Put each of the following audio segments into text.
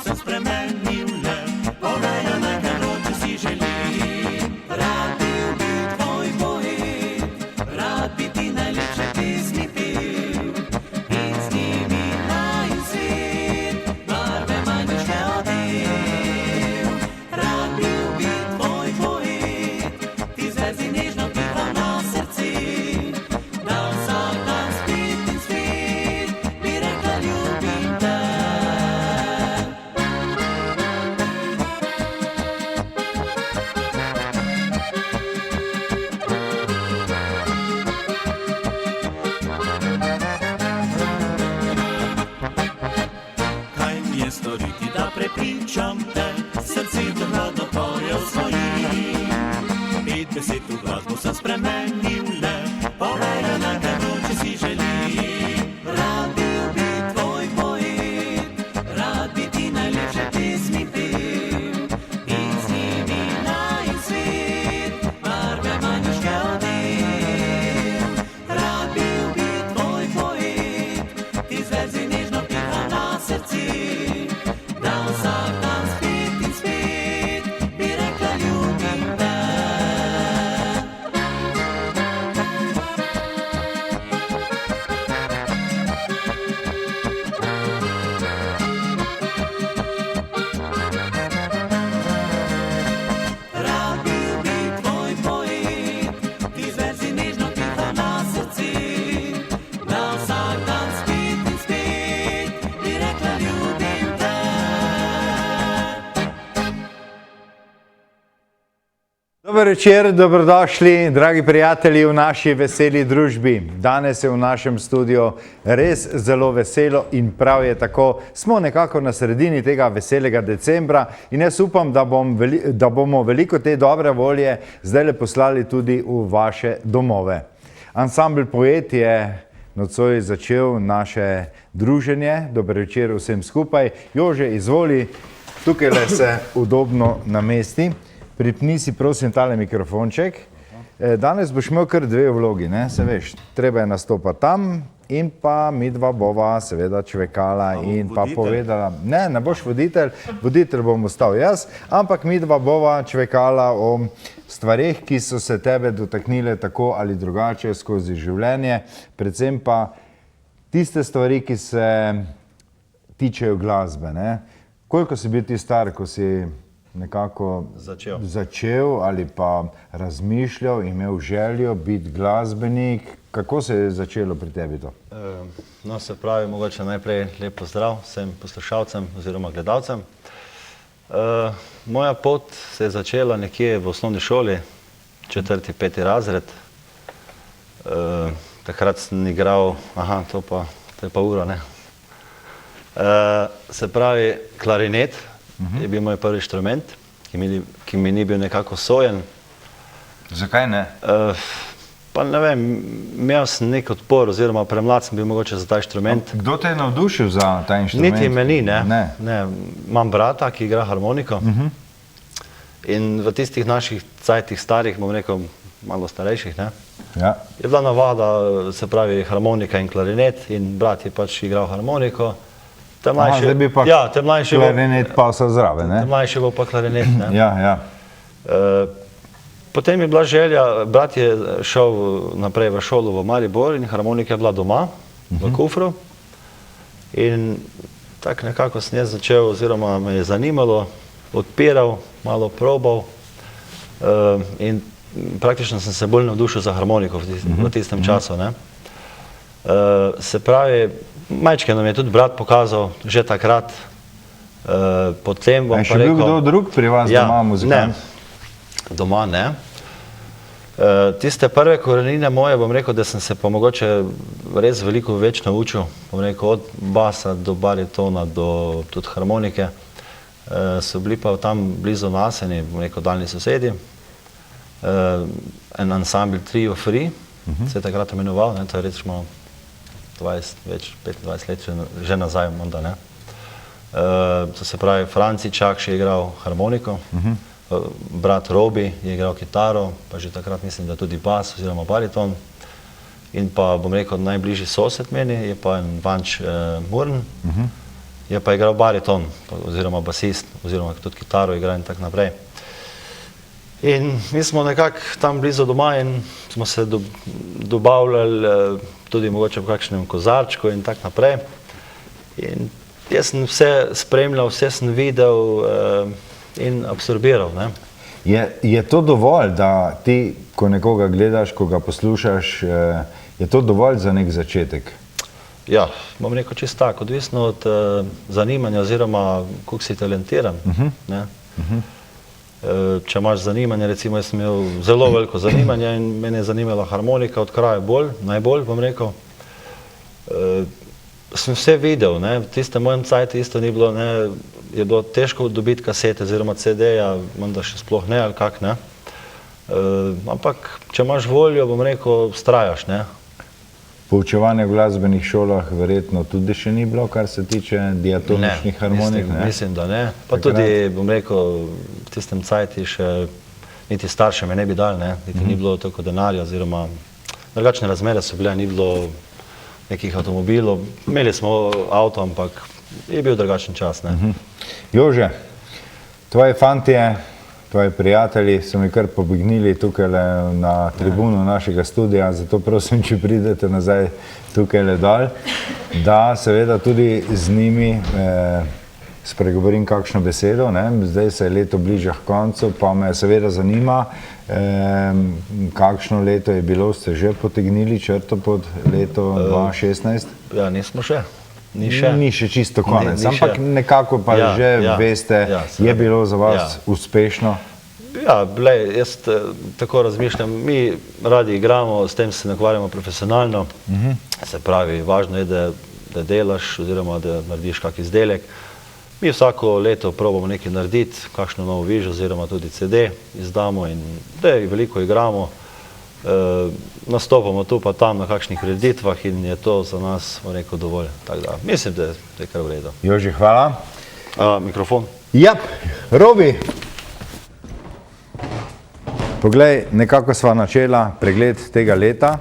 sem spremenil le, povej, nekaj noči si želim. Rad bil bi tvoj poet, rad bi ti najlepše pesmi pil in z njimi najin svet, barve manjške odel. Rad bil bi tvoj poet, ti z verzi nežno pihal na srce, da vsak dan spet in spet bi rekla ljubim te. Kaj mi je storiti, da prepričam te, srce to hladno poje v svojim. 5 besed v glasbo sem spremenil le, povej, nekaj noči si želim. Rad bil bi tvoj poet, rad bi ti najlepše pesmi pil in z njimi najin svet, barve manjške odel. Rad bil bi tvoj poet, ti z verzi nežno pihal na srce, da vsak dan spet in spet bi rekla ljubim te. Rad bil bi tvoj poet, ti z verzi nežno pihal na srce, da vsak dan spet in spet bi rekla ljubim te. Dober večer, dobrodošli, dragi prijatelji, v naši veseli družbi. Danes je v našem studiu res zelo veselo in prav je tako. Smo nekako na sredini tega veselega decembra in jaz upam, da bomo veliko te dobre volje zdaj poslali tudi v vaše domove. Ansambl Poet je nocoj začel naše druženje. Dober večer vsem skupaj. Jože, izvoli, tukaj se udobno namesti. Pripni si prosim tale mikrofonček. Danes boš imel kar 2 vlogi, ne? Se veš, treba je nastopati tam in pa midva bova seveda čvekala in pa povedala, ne boš voditelj, voditelj bom ostal jaz, ampak midva bova čvekala o stvareh, ki so se tebe dotaknile tako ali drugače skozi življenje, predvsem pa tiste stvari, ki se tičejo glasbe, ne? Koliko si bil ti star, ko si nekako začel ali pa razmišljal, imel željo biti glasbenik? Kako se je začelo pri tebi to? No, se pravi, mogoče najprej lep pozdrav vsem poslušalcem oziroma gledalcem. Moja pot se je začela nekje v osnovni šoli, 4., 5. razred. Takrat sem igral, to je pa ura, ne. Se pravi, klarinet je bil moj prvi inštrument, ki mi ni bil nekako sojen. Zakaj ne? Pa ne vem, imel sem nek odpor oziroma premlad sem bil mogoče za ta inštrument. Kdo te je navdušil za ta inštrument? Niti me ni, ne. Imam brata, ki igra harmoniko in v tistih naših cajtih starih, bom rekel, malo starejših, ne, je bila navada, se pravi, harmonika in klarinet in brat je pač igral harmoniko. Zdaj bi pa klarinet pa vse zraven, ne? Te mlajši bo pa klarinet, ne. Ja. Potem je bila želja, brat je šel naprej v šolo v Maribor in harmonika je bila doma, v kufru. In tako nekako sem jaz začel, oziroma me je zanimalo, odpiral, malo probal in praktično sem se bolj navdušil za harmoniko v tistem času, ne. Se pravi, majčke nam je tudi brat pokazal, že takrat, potem bom pa rekel... Je še bil kdo drug pri vas doma muzikant? Ne, doma ne. Tiste prve korenine moje, bom rekel, da sem se pa mogoče res veliko več naučil, bom rekel, od basa do baritona, do tudi harmonike. So bili pa tam blizu nas, bom rekel, daljni sosedi, en ansambl Trio Free, se je takrat imenoval, to je recimo 25 let že nazaj, morda, ne. To se pravi, Francičak še je igral harmoniko, brat Robi je igral kitaro, pa že takrat mislim, da tudi bas oziroma bariton. In pa, bom rekel, najbližji sosed meni je pa en Vanč Murn. je pa igral bariton, oziroma basist, oziroma tudi kitaro igra in tako naprej. In mi smo nekako tam blizu doma in smo se dobavljali tudi mogoče v kakšnem kozarčku in tako naprej. In jaz sem vse spremljal, vse sem videl in absorbiral, ne. Je to dovolj, da ti, ko nekoga gledaš, ko ga poslušaš, je to dovolj za nek začetek? Ja, bom rekel čisto tako, odvisno od zanimanja oziroma koliko si talentiran, ne. Če imaš zanimanje, recimo jaz sem imel zelo veliko zanimanja in mene je zanimala harmonika od kraja najbolj, bom rekel. Sem vse videl, ne, v tistem mojem cajtu isto ni bilo, ne, je bilo težko dobiti kasete oziroma CD-ja, menda še sploh ne ali kak, ne. Ampak, če imaš voljo, bom rekel, vztrajaš, ne. Poučevanje v glasbenih šolah verjetno tudi še ni bilo, kar se tiče diatoničnih harmonik, ne? Mislim, da ne. Pa tudi, bom rekel, v tistem cajtu še niti starše me ne bi dali, ne, niti ni bilo toliko denarja oziroma drugačne razmere so bile, ni bilo nekih avtomobilov, imeli smo avto, ampak je bil drugačen čas, ne. Jože, tvoji fantje, tvoji prijatelji so mi kar pobegnili tukaj na tribuno našega studia, zato prosim, če pridete nazaj tukaj dol, da seveda tudi z njimi spregovorim kakšno besedo, ne. Zdaj se leto bliža k koncu, pa me seveda zanima, kakšno leto je bilo, ste že potegnili črto pod leto 2016? Ja, nismo še. Ni še čisto konec, ampak nekako pa že veste, je bilo za vas uspešno? Ja, jaz tako razmišljam, mi radi igramo, s tem se ne ukvarjamo profesionalno, se pravi, važno je, da delaš oziroma da narediš kak izdelek. Mi vsako leto probamo nekaj narediti, kakšno novo vižo oziroma tudi CD izdamo in da veliko igramo. Nastopamo tu pa tam na kakšnih preditvah in je to za nas, bom rekel, dovolj. Tako da, mislim, da je kar v redu. Joži, hvala. Mikrofon. Ja, Robi. Poglej, nekako sva načela pregled tega leta,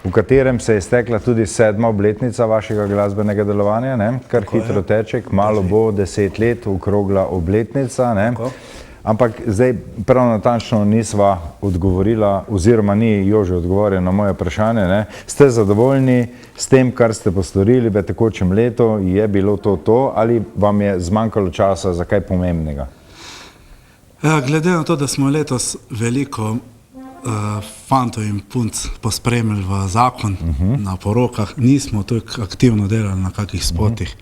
v katerem se je iztekla tudi 7. obletnica vašega glasbenega delovanja, ne? Kar hitro teče, kmalu bo 10 let, okrogla obletnica, ne? Ampak zdaj prav natančno nisva odgovorila, oziroma ni Jože odgovoril na moje vprašanje, ne? Ste zadovoljni s tem, kar ste postorili v tekočem letu, je bilo to, ali vam je zmanjkalo časa za kaj pomembnega? Glede na to, da smo letos veliko fantov in punc pospremili v zakon na porokah, nismo toliko aktivno delali na kakih spotih.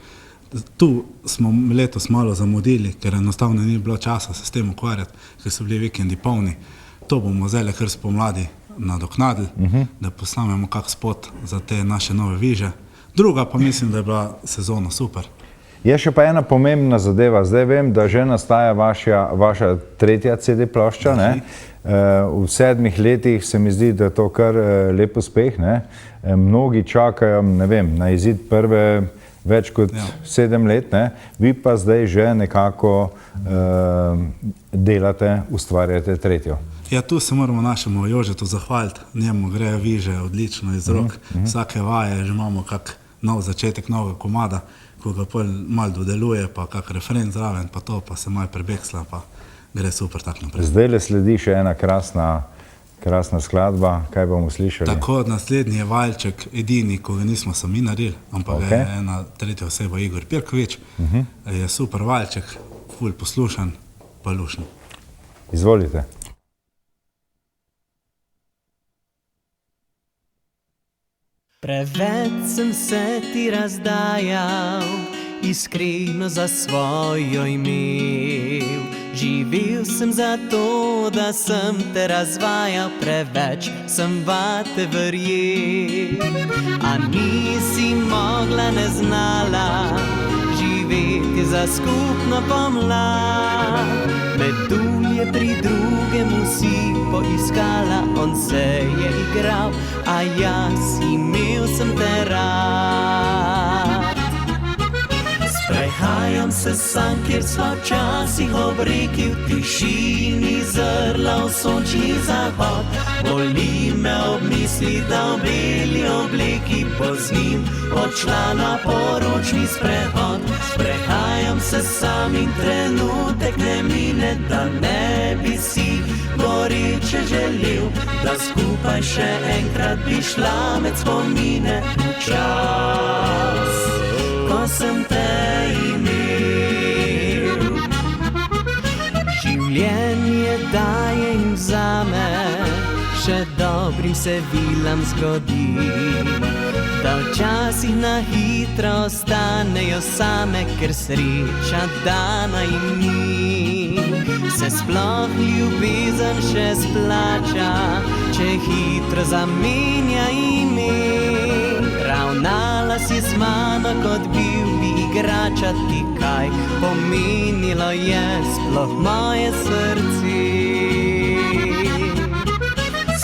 Tu smo letos malo zamudili, ker enostavno ni bilo časa se s tem ukvarjati, ker so bili vikendi polni. To bomo zdaj kar spomladi nadoknadili, da posnamemo kak spot za te naše nove viže. Druga pa mislim, da je bila sezona super. Je še pa ena pomembna zadeva. Zdaj vem, da že nastaja vaša 3. CD plošča, ne? V 7 letih se mi zdi, da je to kar lep uspeh, ne? Mnogi čakajo, ne vem, na izid prve več kot 7 let, ne? Vi pa zdaj že nekako delate, ustvarjate 3. Ja, tu se moramo našemu Jožetu zahvaliti. Njemu gre viže odlično iz rok. Vsake vaje že imamo kak nov začetek novega komada, ko ga pol malo dodeluje, pa kak refren zraven, pa to, pa se malo prebeksla, pa gre super tak naprej. Zdaj le sledi še ena krasna skladba, kaj bomo slišali? Tako, naslednji je valček, edini, ko ga nismo sami naredili, ampak je ena tretja oseba, Igor Pirkovič, je super valček, ful poslušan, pa lušen. Izvolite. Preveč sem se ti razdajal, iskreno za svojo imel. Živel sem zato, da sem te razvajal, preveč sem vate verjel. A nisi mogla, ne znala živeti za skupno pomlad. Metulje pri drugemu si poiskala, on se je igral, a jaz imel sem te rad. Sprehaj Sprehajam se sam, kjer sva včasih ob reki v tišini zrla v sončni zahod. Boli me ob misli, da v beli obleki bo z njim odšla na poročni sprehod. Sprehajam se sam in trenutek ne mine, da ne bi si goreče želel, da skupaj še enkrat bi šla med spomine v čas, ko sem te imel. Življenje daje in vzame, še dobrim se vilam zgodi, da včasih na hitro ostanejo same, ker sreča dana jim ni. Se sploh ljubezen še splača, če hitro zamenja ime. Ravnala si z mano, kot bil bi igrača, ti kaj pomenilo je sploh moje srce.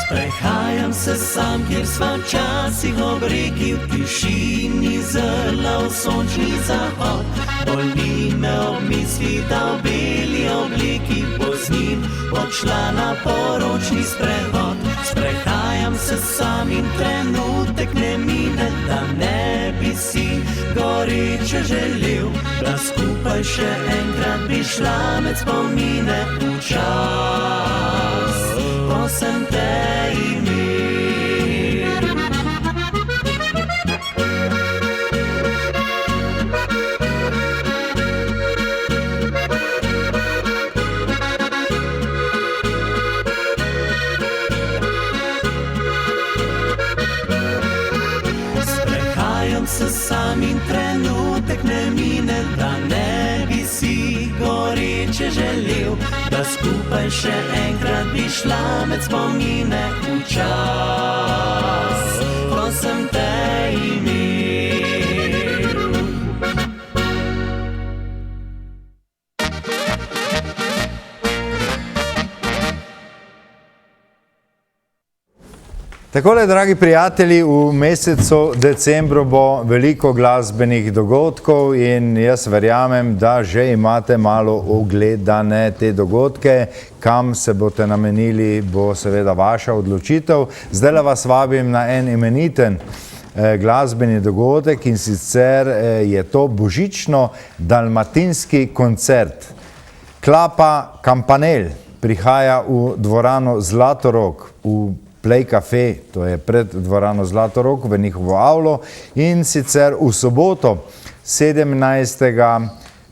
Sprehajam se sam, kjer sva včasih ob reki v tišini zrla v sončni zahod. Boli me ob misli, da v beli obleki bo z njim odšla na poročni sprehod. Sprehajam se sam in trenutek ne mine, da ne bi si goreče želel, da skupaj še enkrat bi šla med spomine v čas, ko sem te imel. Sprehajam se sam in trenutek ne mine, da ne bi si goreče želel, da skupaj še enkrat bi šla med spomine v čas, ko sem te imel. Takole, dragi prijatelji, v mesecu decembru bo veliko glasbenih dogodkov in jaz verjamem, da že imate malo ogledane te dogodke. Kam se boste namenili, bo seveda vaša odločitev. Zdaj vas vabim na en imeniten glasbeni dogodek in sicer je to božično-dalmatinski koncert. Klapa Campanel prihaja v dvorano Zlatorog v Play Cafe, to je pred dvorano Zlatorog v njihovo avlo, in sicer v soboto 17.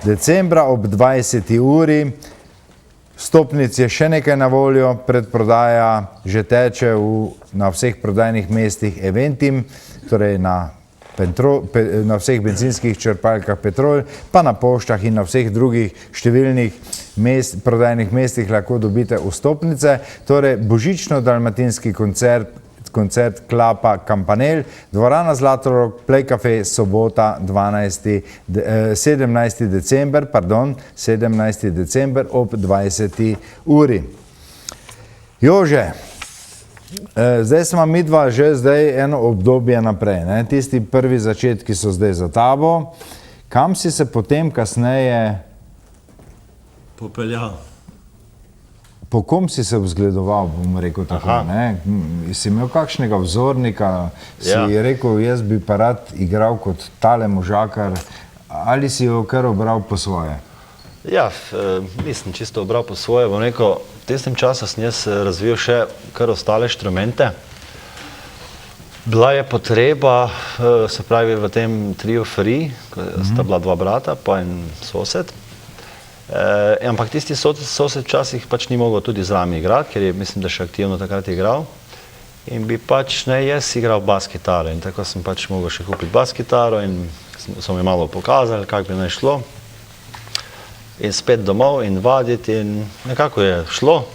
decembra ob 20. uri. Vstopnic je še nekaj na voljo, predprodaja že teče na vseh prodajnih mestih Eventim, torej na vseh bencinskih črpalkah Petrol, pa na poštah in na vseh drugih številnih prodajnih mestih lahko dobite vstopnice. Torej, božično-dalmatinski koncert Klapa Campanel, dvorana Zlatorog, Play Cafe, sobota 17. december ob 20. uri. Jože, zdaj smo midva že eno obdobje naprej, ne? Tisti prvi začetki so zdaj za tabo. Kam si se potem kasneje Popeljal. Po kom si se vzgledoval, bom rekel tako, ne? Si imel kakšnega vzornika, si rekel, jaz bi pa rad igral kot tale možakar, ali si jo kar obral po svoje? Ja, nisem čisto obral po svoje, bom rekel, v tistem času sem jaz razvil še kar ostale inštrumente. Bila je potreba, se pravi v tem trio Free, sta bila dva brata pa en sosed. Ampak tisti sosed včasih pač ni mogel tudi z nami igrati, ker je, mislim, da še aktivno takrat igral. In bi pač ne jaz igral bas-kitaro in tako sem pač mogel še kupiti bas-kitaro in so mi malo pokazali, kako bi naj šlo. In spet domov in vaditi in nekako je šlo.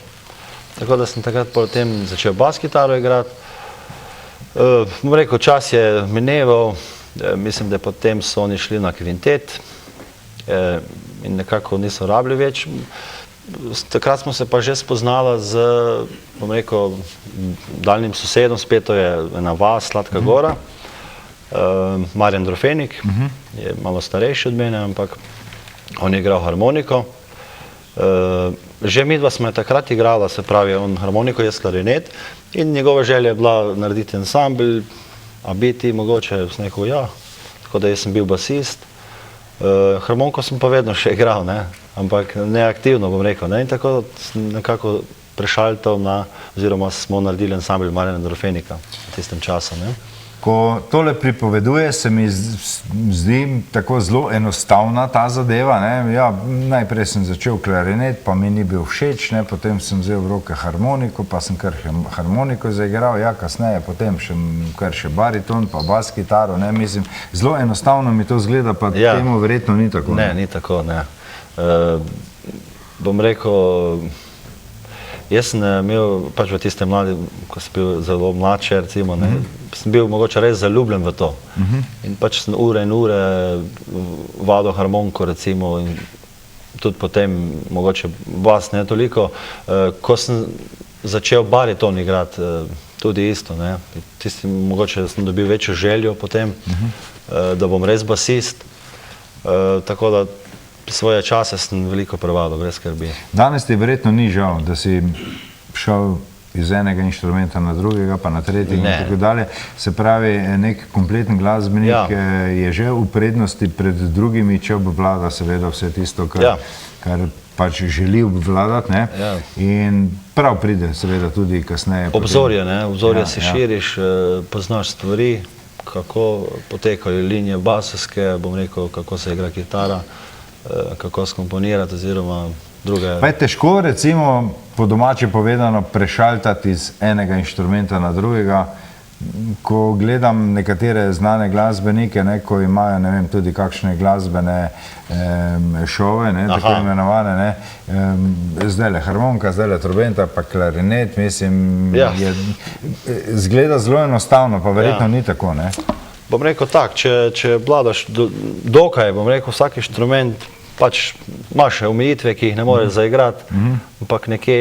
Tako da sem takrat potem začel bas-kitaro igrati. Bom rekel, čas je mineval, mislim, da potem so oni šli na kvintet in nekako niso rabili več. Takrat smo se pa že spoznala z, bom rekel, daljnim sosedom, spet to je ena vas, Sladka Gora, Marjan Drofenik, je malo starejši od mene, ampak on je igral harmoniko. Že midva smo takrat igrala, se pravi, on harmoniko, jaz klarinet, in njegova želja je bila narediti ansambl, a biti mogoče, sem rekel, ja, tako da jaz sem bil basist. Harmoniko sem pa vedno še igral, ne, ampak neaktivno, bom rekel, ne, in tako sem nekako prešaltal oziroma smo naredili ansambl Marjana Drofenika v tistem času, ne. Ko tole pripoveduje, se mi zdi tako zelo enostavna ta zadeva, ne. Ja, najprej sem začel klarinet, pa mi ni bil všeč, ne, potem sem vzel v roke harmoniko, pa sem kar harmoniko zaigral, ja, kasneje potem kar še bariton, pa bas kitaro, ne, mislim, zelo enostavno mi to zgleda, pa temu verjetno ni tako. Ne, ni tako, ne. Bom rekel, jaz sem imel, pač v tistem mladi, ko sem bil zelo mladše, recimo, ne, sem bil mogoče res zaljubljen v to. In pač sem ure in ure vadil harmoniko, recimo, in tudi potem mogoče bas, ne toliko. Ko sem začel bariton igrati, tudi isto, ne. Tisti, mogoče sem dobil večjo željo potem, da bom res basist. Tako da svoje čase sem veliko prevadil, brez skrbi. Danes ti verjetno ni žal, da si šel iz enega inštrumenta na drugega, pa na tretjega in tako dalje. Se pravi, nek kompleten glasbenik je že v prednosti pred drugimi, če obvlada seveda vse tisto, kar pač želi obvladati, ne? In prav pride seveda tudi kasneje. Obzorje, ne? Obzorje si širiš, poznaš stvari, kako potekajo linije basovske, bom rekel, kako se igra kitara, kako skomponirati oziroma druge. Pa je težko, recimo, po domače povedano, prešaltati iz enega inštrumenta na drugega. Ko gledam nekatere znane glasbenike, ne, ko imajo, ne vem, tudi kakšne glasbene šove, ne, tako imenovane, ne, zdajle harmonika, zdajle trobenta, pa klarinet, mislim, zgleda zelo enostavno, pa verjetno ni tako, ne. Bom rekel tak, če vladaš dokaj, bom rekel, vsak inštrument, pač imaš omejitve, ki jih ne moreš zaigrati, ampak nekje,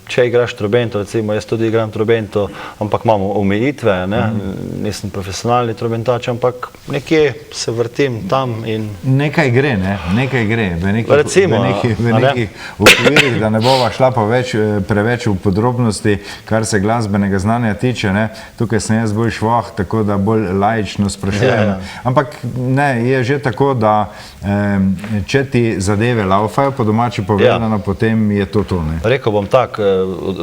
če igraš trobento, recimo jaz tudi igram trobento, ampak imam omejitve, ne, nisem profesionalni trobentač, ampak nekje se vrtim tam in... Nekaj gre, ne, nekaj gre, v nekih okvirih, da ne bova šla pa preveč v podrobnosti, kar se glasbenega znanja tiče, ne, tukaj sem jaz bolj švah, tako da bolj laično sprašujem, ampak ne, je že tako, da če ti zadeve laufajo, po domače povedano, potem je to to, ne? Rekel bom tak,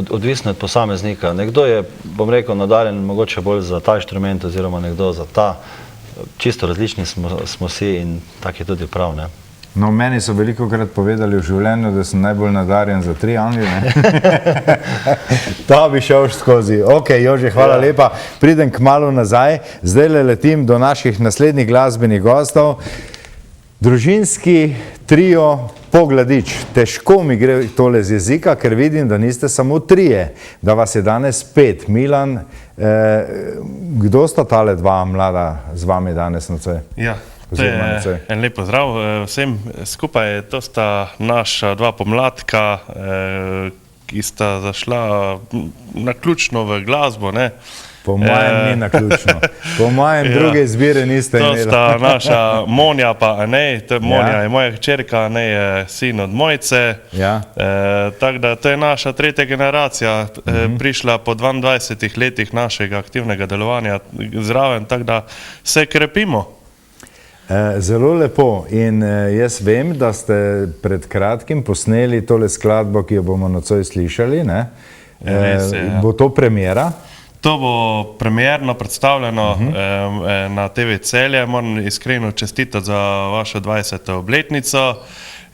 odvisno od posameznika. Nekdo je, bom rekel, nadarjen mogoče bolj za ta inštrument oziroma nekdo za ta. Čisto različni smo si in tak je tudi prav, ne? No, meni so velikokrat povedali v življenju, da sem najbolj nadarjen za triangel, ne? To bi šel skozi. Ok, Jože, hvala lepa. Pridem kmalu nazaj. Zdaj letim do naših naslednjih glasbenih gostov. Družinski trio Pogladič. Težko mi gre tole z jezika, ker vidim, da niste samo trije, da vas je danes 5. Milan, kdo sta tale dva mlada z vami danes nocoj? Ja, to je en lep pozdrav vsem skupaj. To sta naša dva pomladka, ki sta zašla naključno v glasbo, ne? Po mojem ni naključno. Po mojem druge izbire niste imeli. To sta naša Monja pa Anej. Monja je moja hčerka, Anej je sin od Mojce. Tako da to je naša tretja generacija, prišla po 22 letih našega aktivnega delovanja zraven, tako da se krepimo. Zelo lepo. In jaz vem, da ste pred kratkim posneli tole skladbo, ki jo bomo nocoj slišali, ne? Bo to premiera? To bo premierno predstavljeno na TV Celje. Moram iskreno čestitati za vašo 20. obletnico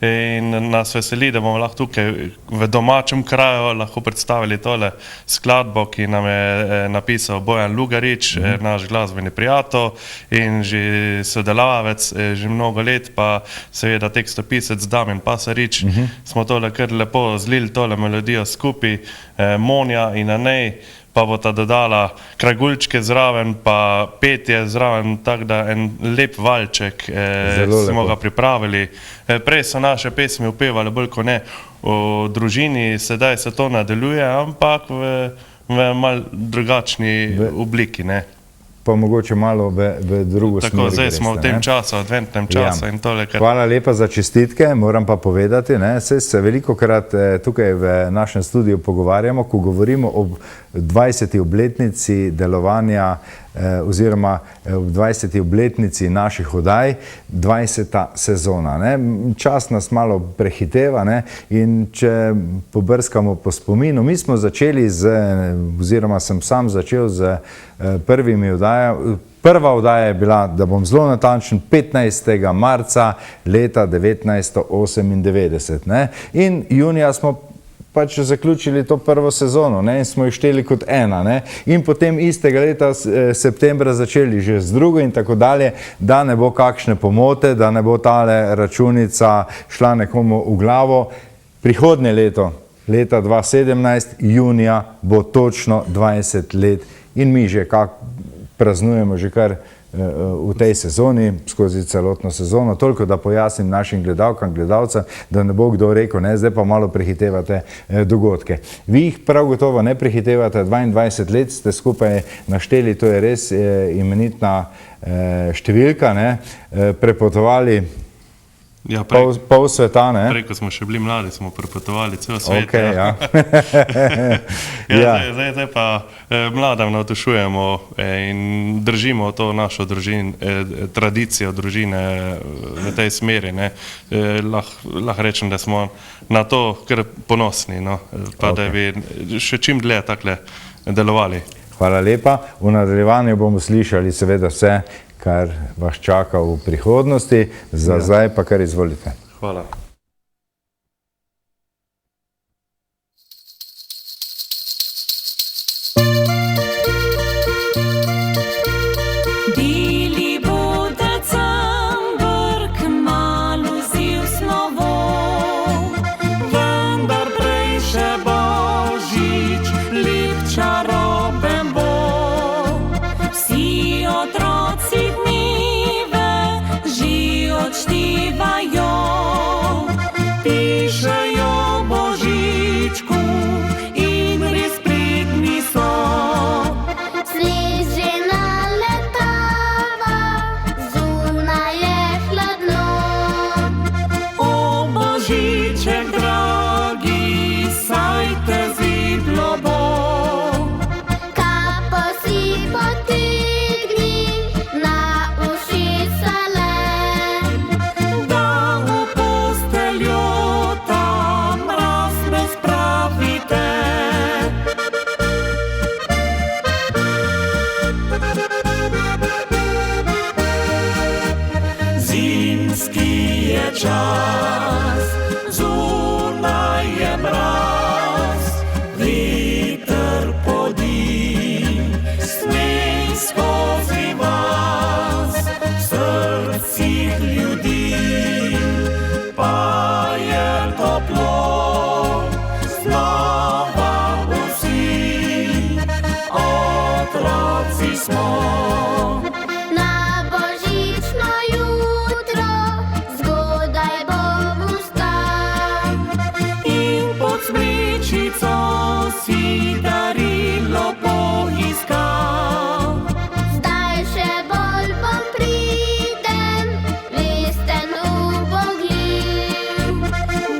in nas veseli, da bomo lahko tukaj v domačem kraju lahko predstavili tole skladbo, ki nam je napisal Bojan Lugarič, naš glasbeni prijatelj in že sodelavec že mnogo let, pa seveda tekstopisec Damjan Pasarič. Smo tole kar lepo zlili tole melodijo skupaj, Monja in Anej, pa bo ta dodala kragulčke zraven, pa petje zraven, tako da en lep valček smo ga pripravili. Prej so naše pesmi upevali bolj kot ne o družini, sedaj se to nadaljuje, ampak v malo drugačni obliki, ne. pa mogoče malo v drugo smer. Tako, zdaj smo v greste, tem ne? času, adventnem času in tole, kar Hvala lepa za čestitke, moram pa povedati, ne, se veliko krat tukaj v našem studiu pogovarjamo, ko govorimo o 20. obletnici delovanja oziroma ob 20. obletnici naših oddaj, 20. sezona. Ne. Čas nas malo prehiteva, ne, in če pobrskamo po spominu, mi smo začeli oziroma sem sam začel z prvimi oddajami. Prva oddaja je bila, da bom zelo natančen, 15. marca leta 1998. Ne? In junija smo pač zaključili to prvo sezono, ne? In smo jih šteli kot ena. Ne? In potem istega leta septembra začeli že z drugo in tako dalje, da ne bo kakšne pomote, da ne bo tale računica šla nekomu v glavo. Prihodnje leto, leta 2017, junija, bo točno 20 let in mi že praznujemo že kar v tej sezoni, skozi celotno sezono. Toliko, da pojasnim našim gledalkam, gledalcem, da ne bo kdo rekel, ne, zdaj pa malo prehitevate dogodke. Vi jih prav gotovo ne prehitevate, 22 let ste skupaj našteli, to je res imenitna številka, ne, prepotovali ja, pol sveta, ne? Preko smo še bili mladi, smo prepotovali cel svet. Okay, ja. Zdaj pa mladam navdušujemo in držimo to našo tradicijo družine v tej smeri. Lahko rečem, da smo na to kar ponosni, no? Pa da bi še čim dlje takle delovali. Hvala lepa. V nadaljevanju bomo slišali seveda vse, kar vas čaka v prihodnosti. Za zdaj pa kar izvolite. Hvala. Bili bo december, kmalu ziv slovo, vendar prej še božič, lep čaroben bo. Vsi otroci dneve že odštevajo, pišejo božičku in res pridni so. Snežena letava, zunaj je hladno. O božiček dragi, saj te zidlo bo. Kapo si potegni, na ušesa le. Da v posteljo tam mraz me spravite. Zimski je čas, zunaj je mraz, veter podi, sneg skozi vas, v srcih ljudi pa je toplo. Znova vsi otroci smo. Na božično jutro, zgodaj bom vstal. In pod smrečico si darilo poiskal. Zdaj še bolj bom priden, vesten ubogljiv.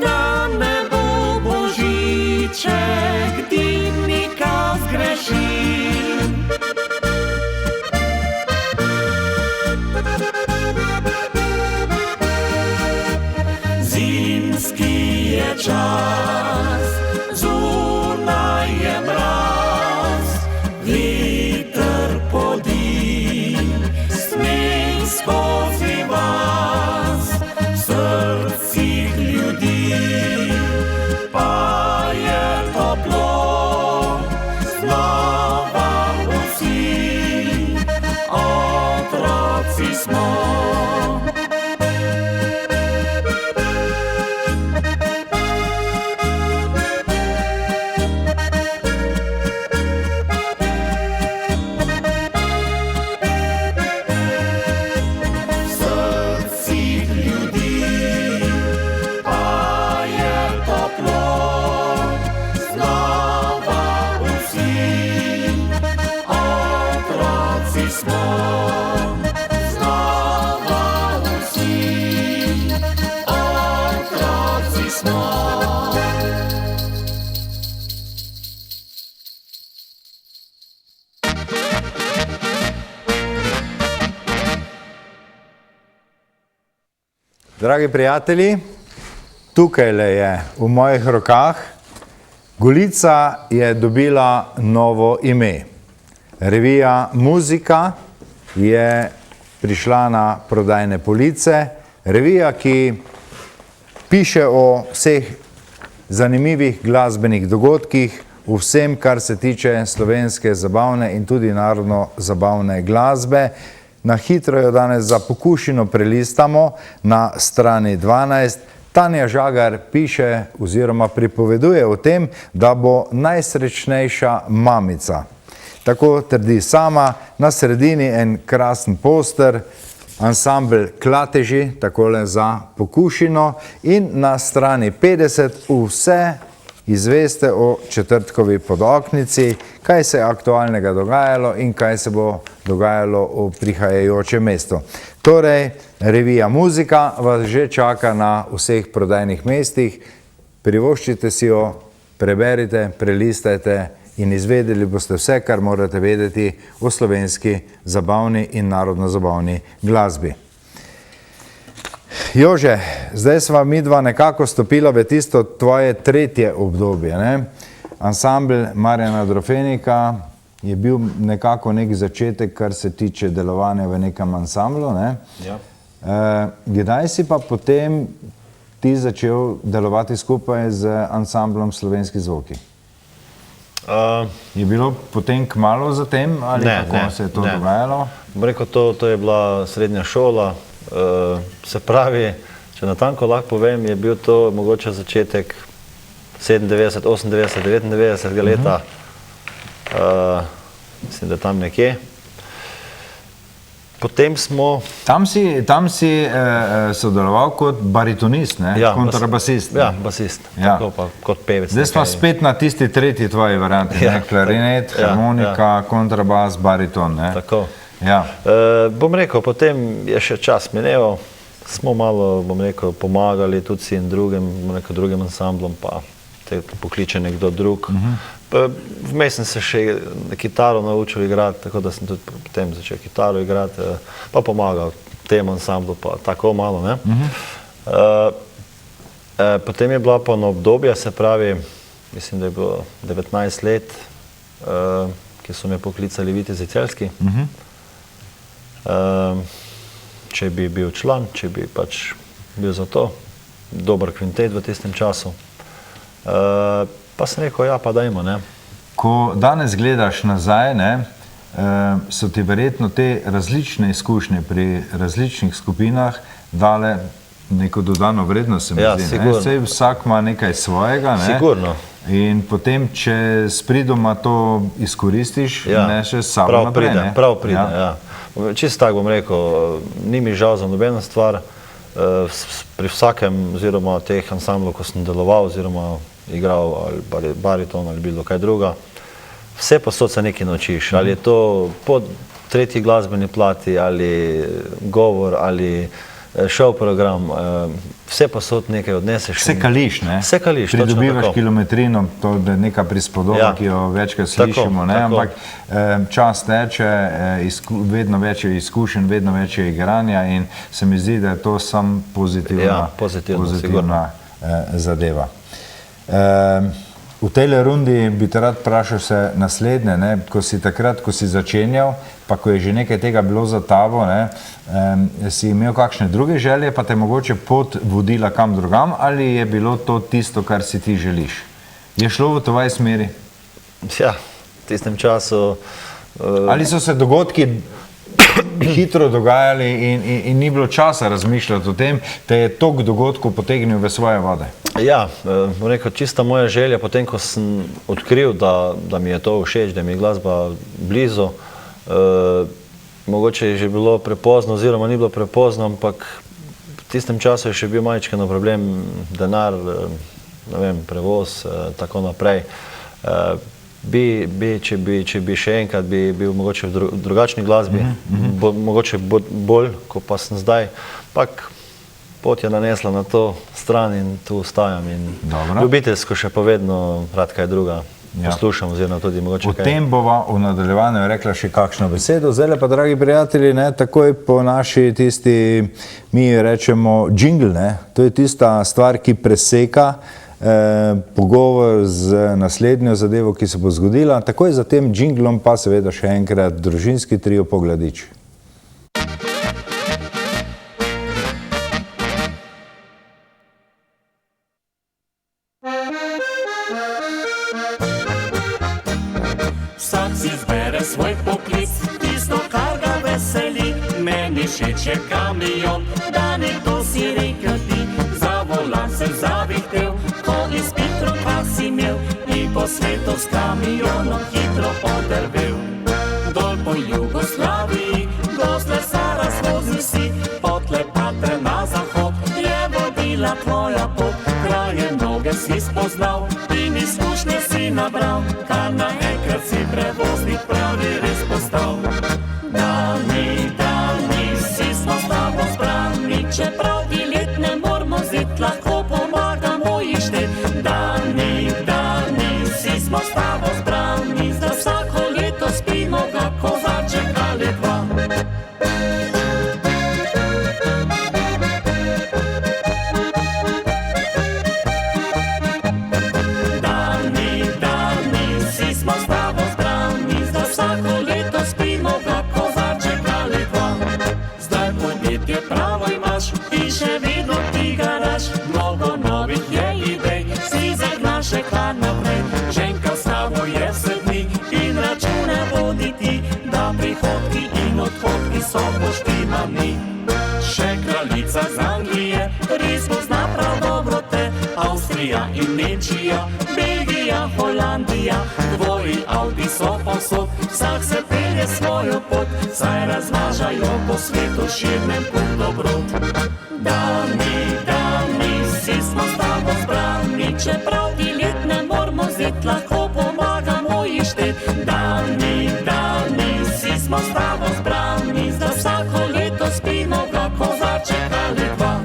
Da ne bo božiček dimnika zgrešil. Zimski je čas, zunaj je mraz, veter podi, sneg skozi vas, v srcih ljudi pa je toplo. Znova vsi otroci smo. smo. Dragi prijatelji, tukaj je v mojih rokah. Golica je dobila novo ime. Revija Muzika je prišla na prodajne police. Revija, ki piše o vseh zanimivih glasbenih dogodkih, o vsem, kar se tiče slovenske zabavne in tudi narodno zabavne glasbe. Na hitro jo danes za pokušino prelistamo na strani 12. Tanja Žagar piše oziroma pripoveduje o tem, da bo najsrečnejša mamica. Tako trdi sama, na sredini en krasen poster, ansambel Klateži, takole za pokušino, in na strani 50 vse izveste o četrtkovi podoknici, kaj se je aktualnega dogajalo in kaj se bo dogajalo v prihajajočem mestu. Torej, revija Muzika vas že čaka na vseh prodajnih mestih. Privoščite si jo, preberite, prelistajte in izvedeli boste vse, kar morate vedeti o slovenski zabavni in narodno-zabavni glasbi. Jože, zdaj sva midva nekako stopila v tisto tvoje tretje obdobje, ne? Ansambel Marjana Drofenika je bil nekako nek začetek, kar se tiče delovanja v nekem ansamblu, ne? Ja. Kdaj si pa potem ti začel delovati skupaj z ansamblom Slovenski zvoki? Je bilo potem kmalu zatem ali kako se je to dogajalo? Bom rekel, to je bila srednja šola, se pravi, če natanko lahko povem, je bil to mogoče začetek 97, 98, 99 leta, mislim, da tam nekje. Potem smo... Tam si sodeloval kot baritonist, ne? Kontrabasist. Ja, basist, tako pa kot pevec. Zdaj smo spet na tisti tretji tvoji varianti, ne? Klarinet, harmonika, kontrabas, bariton, ne? Tako. Ja. Bom rekel, potem je še čas mineval, smo malo, bom rekel, pomagali tudi si in drugim ansamblom, pa te pokliče nekdo drug. Vmes sem se še kitaro naučil igrati, tako da sem tudi potem začel kitaro igrati, pa pomagal tem ansamblu, pa tako malo, ne. Potem je bila pa na obdobje, se pravi, mislim, da je bilo 19 let, ki so me poklicali Vitezi Celjski. Če bi bil član, če bi pač bil za to, dober kvintet v tistem času. Pa sem rekel, ja, pa dajmo, ne. Ko danes gledaš nazaj, ne, so ti verjetno te različne izkušnje pri različnih skupinah dale neko dodano vrednost, se mi zdi. Sigurno. Saj vsak ima nekaj svojega, ne. Sigurno. In potem, če s pridoma to izkoristiš, neseš s sabo naprej, ne. Prav pride, ja. Čisto tako bom rekel, ni mi žal za nobeno stvar, pri vsakem oziroma teh ansamblov, ko sem deloval oziroma igral ali bariton ali bilo kaj druga, vse posod se nekaj naučiš, ali je to po tretji glasbeni plati, ali govor, ali šov program, vse posod nekaj odneseš. Vse kališ, ne? Vse kališ, točno tako. Pridobivaš kilometrino, to je neka prispodoba, ki jo večkrat slišimo, ne? Ampak čas teče, vedno več je izkušenj, vedno več je igranja in se mi zdi, da je to sam pozitivna zadeva. V tejle rundi bi te rad vprašal se naslednje, ne? Ko si takrat, ko si začenjal, pa ko je že nekaj tega bilo za tabo, ne? Si imel kakšne druge želje, pa te mogoče pot vodila kam drugam, ali je bilo to tisto, kar si ti želiš? Je šlo v tvoji smeri? Ja, v tistem času... Ali so se dogodki hitro dogajali in ni bilo časa razmišljati o tem, te je tok dogodkov potegnil v svoje vode? Ja, bom rekel, čista moja želja, potem, ko sem odkril, da mi je to všeč, da mi je glasba blizu, mogoče je že bilo prepozno, oziroma ni bilo prepozno, ampak v tistem času je še bil majčkeno problem, denar, ne vem, prevoz, tako naprej. Če bi še enkrat bil mogoče v drugačni glasbi, mogoče bolj, kot pa sem zdaj, ampak pot je nanesla na to stran in tu ostajam. In Dobro. ljubiteljsko še povedno, rad kaj druga poslušam, oziroma tudi mogoče O kaj. tem bova v nadaljevanju rekla še kakšno besedo. Zdaj pa, dragi prijatelji, ne, takoj po naši tisti, mi rečemo jingle, ne, to je tista stvar, ki preseka pogovor z naslednjo zadevo, ki se bo zgodila. Takoj za tem jinglom pa seveda še enkrat družinski trio Pogladič. Vsak si izbere svoj poklic, tisto, kar ga veseli. Meni všeč je kamion, da nekdo si rekel ti. Za volan sem zavihtel, ko izpit v rokah si imel. In po svetu s kamionom hitro podrvel. Dol po Jugoslaviji, do Slesara skozi si. Potle patre na zahod, je vodila tvoja pot. Kraje mnoge si spoznal in izkušnje si nabral. Kar naenkrat si prevoznik pravi res postal. Dani, vsi smo s tabo zbrani, čeprav ti let ne moramo zit, lahko pomagamo ištet. Dani, vsi smo s tabo zbrani, za vsako leto spimo ga kozarček ali dva. Dani, vsi smo s tabo zbrani, za vsako leto spimo ga kozarček ali dva. Zdaj podjetje pravo imaš in še vedno ti garaš. Mnogo novih je idej, si zagnaš še kar naprej. Ženka s tabo je vse dni in račune vodi ti, da prihodki in odhodki so poštimani. Še kraljica z Anglije, res pozna prav dobro te. Avstrija in Nemčija, Belgija, Holandija, tvoji Audi so povsod, vsak se pelje svojo pot, saj razvažajo po svetu širnem put dobrot. Dani, vsi smo s tabo zbrani, čeprav ti let ne moramo zet, lahko pomagamo ištet. Dani, vsi smo s tabo zbrani, za vsako leto spimo ga kozarček ali dva.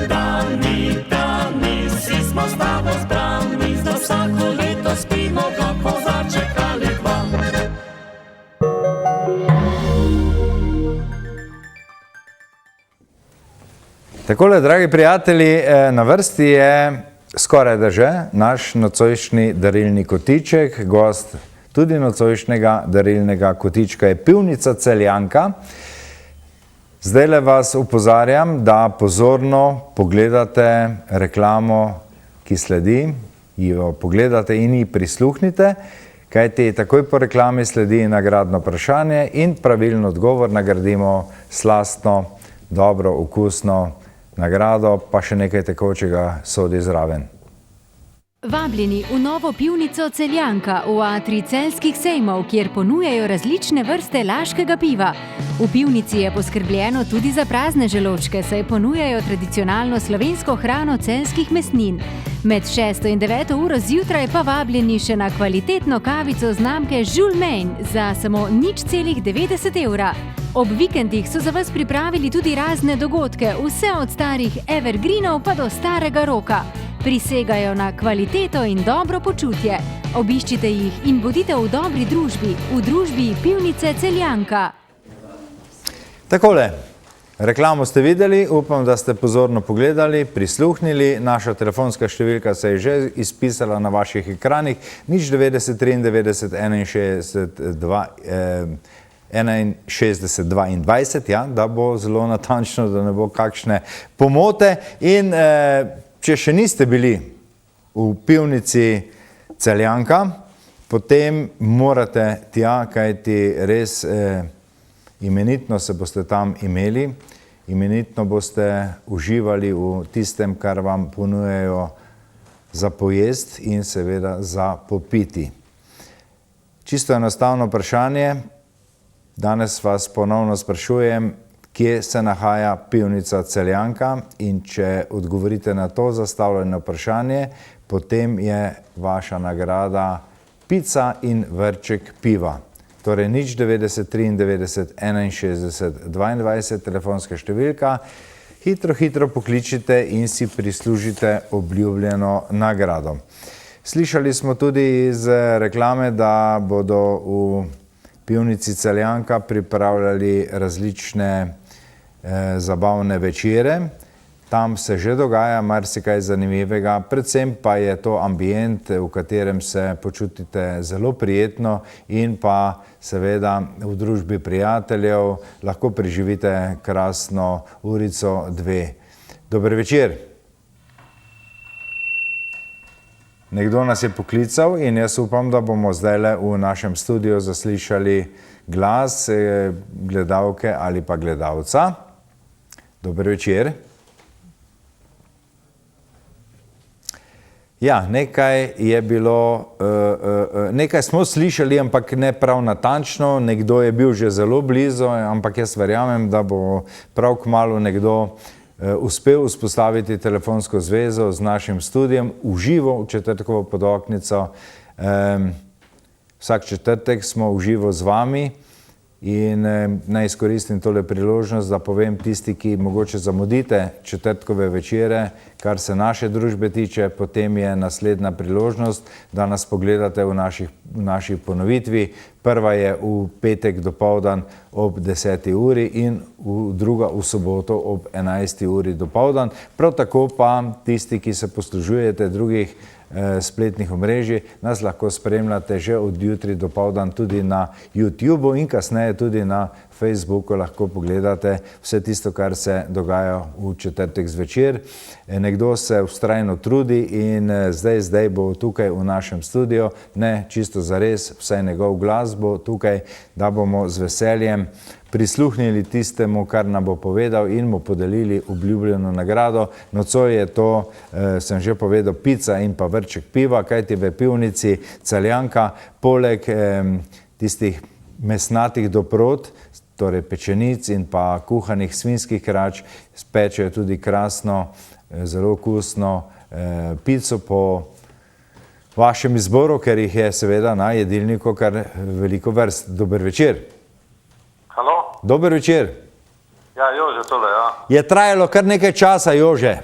Dani, vsi smo s tabo zbrani, za vsako leto spimo ga kozarček ali dva. Takole, dragi prijatelji, na vrsti je skoraj da že naš nocojšnji darilni kotiček. Gost tudi nocojšnjega darilnega kotička je pivnica Celjanka. Zdajle vas upozarjam, da pozorno pogledate reklamo, ki sledi, jo pogledate in ji prisluhnite, kajti takoj po reklami sledi nagradno vprašanje in pravilno odgovor nagradimo slastno, dobro, okusno nagrado, pa še nekaj tekočega sodi zraven. Vabljeni v novo pivnico Celjanka v atrij celjskih sejmov, kjer ponujajo različne vrste laškega piva. V pivnici je poskrbljeno tudi za prazne želočke, saj ponujajo tradicionalno slovensko hrano celjskih mesnin. Med 6. in 9. uro zjutraj pa vabljeni še na kvalitetno kavico znamke Jules Main za samo 0,90 evra. Ob vikendih so za vas pripravili tudi razne dogodke, vse od starih evergreenov pa do starega roka. Prisegajo na kvaliteto in dobro počutje. Obiščite jih in bodite v dobri družbi, v družbi pivnice Celjanka. Takole, reklamo ste videli, upam, da ste pozorno pogledali, prisluhnili. Naša telefonska številka se je že izpisala na vaših ekranih. 090 93 61 22, ja, da bo zelo natančno, da ne bo kakšne pomote. In če še niste bili v pivnici Celjanka, potem morate tja, kajti res imenitno se boste tam imeli, imenitno boste uživali v tistem, kar vam ponujajo za pojest in seveda za popiti. Čisto enostavno vprašanje, danes vas ponovno sprašujem, kje se nahaja pivnica Celjanka, in če odgovorite na to zastavljeno vprašanje, potem je vaša nagrada pica in vrček piva. Torej nič 90 93 61 22 telefonska številka. Hitro pokličite in si prislužite obljubljeno nagrado. Slišali smo tudi iz reklame, da bodo v pivnici Celjanka pripravljali različne zabavne večere. Tam se že dogaja marsikaj zanimivega, predvsem pa je to ambient, v katerem se počutite zelo prijetno in pa seveda v družbi prijateljev lahko preživite krasno urico, dve. Dober večer. Nekdo nas je poklical in jaz upam, da bomo zdajle v našem studiu zaslišali glas gledalke ali pa gledalca. Dober večer. Ja, nekaj je bilo, nekaj smo slišali, ampak ne prav natančno, nekdo je bil že zelo blizu, ampak jaz verjamem, da bo prav kmalu nekdo uspel vzpostaviti telefonsko zvezo z našim studijem v živo v četrtkovo podoknico. Vsak četrtek smo v živo z vami in naj izkoristim tole priložnost, da povem tisti, ki mogoče zamudite četrtkove večere, kar se naše družbe tiče, potem je naslednja priložnost, da nas pogledate v naši ponovitvi. Prva je v petek dopoldan ob 10. uri in druga v soboto ob 11. uri dopoldan. Prav tako pa tisti, ki se poslužujete drugih spletnih omrežij, nas lahko spremljate že od jutri dopoldan tudi na YouTubeu in kasneje tudi na Facebooku lahko pogledate vse tisto, kar se dogaja v četrtek zvečer. Nekdo se vztrajno trudi in zdaj bo tukaj v našem studiu, ne čisto zares, vsaj njegov glas bo tukaj, da bomo z veseljem prisluhnili tistemu, kar nam bo povedal in mu podelili obljubljeno nagrado. Nocoj je to, sem že povedal, pica in pa vrček piva, kajti v pivnici Celjanka poleg tistih mesnatih dobrot, torej pečenic in pa kuhanih svinjskih krač, spečejo tudi krasno, zelo okusno pico po vašem izboru, ker jih je seveda na jedilniku kar veliko vrst. Dober večer. Halo? Dober večer. Ja, Jože tole, ja. Je trajalo kar nekaj časa, Jože?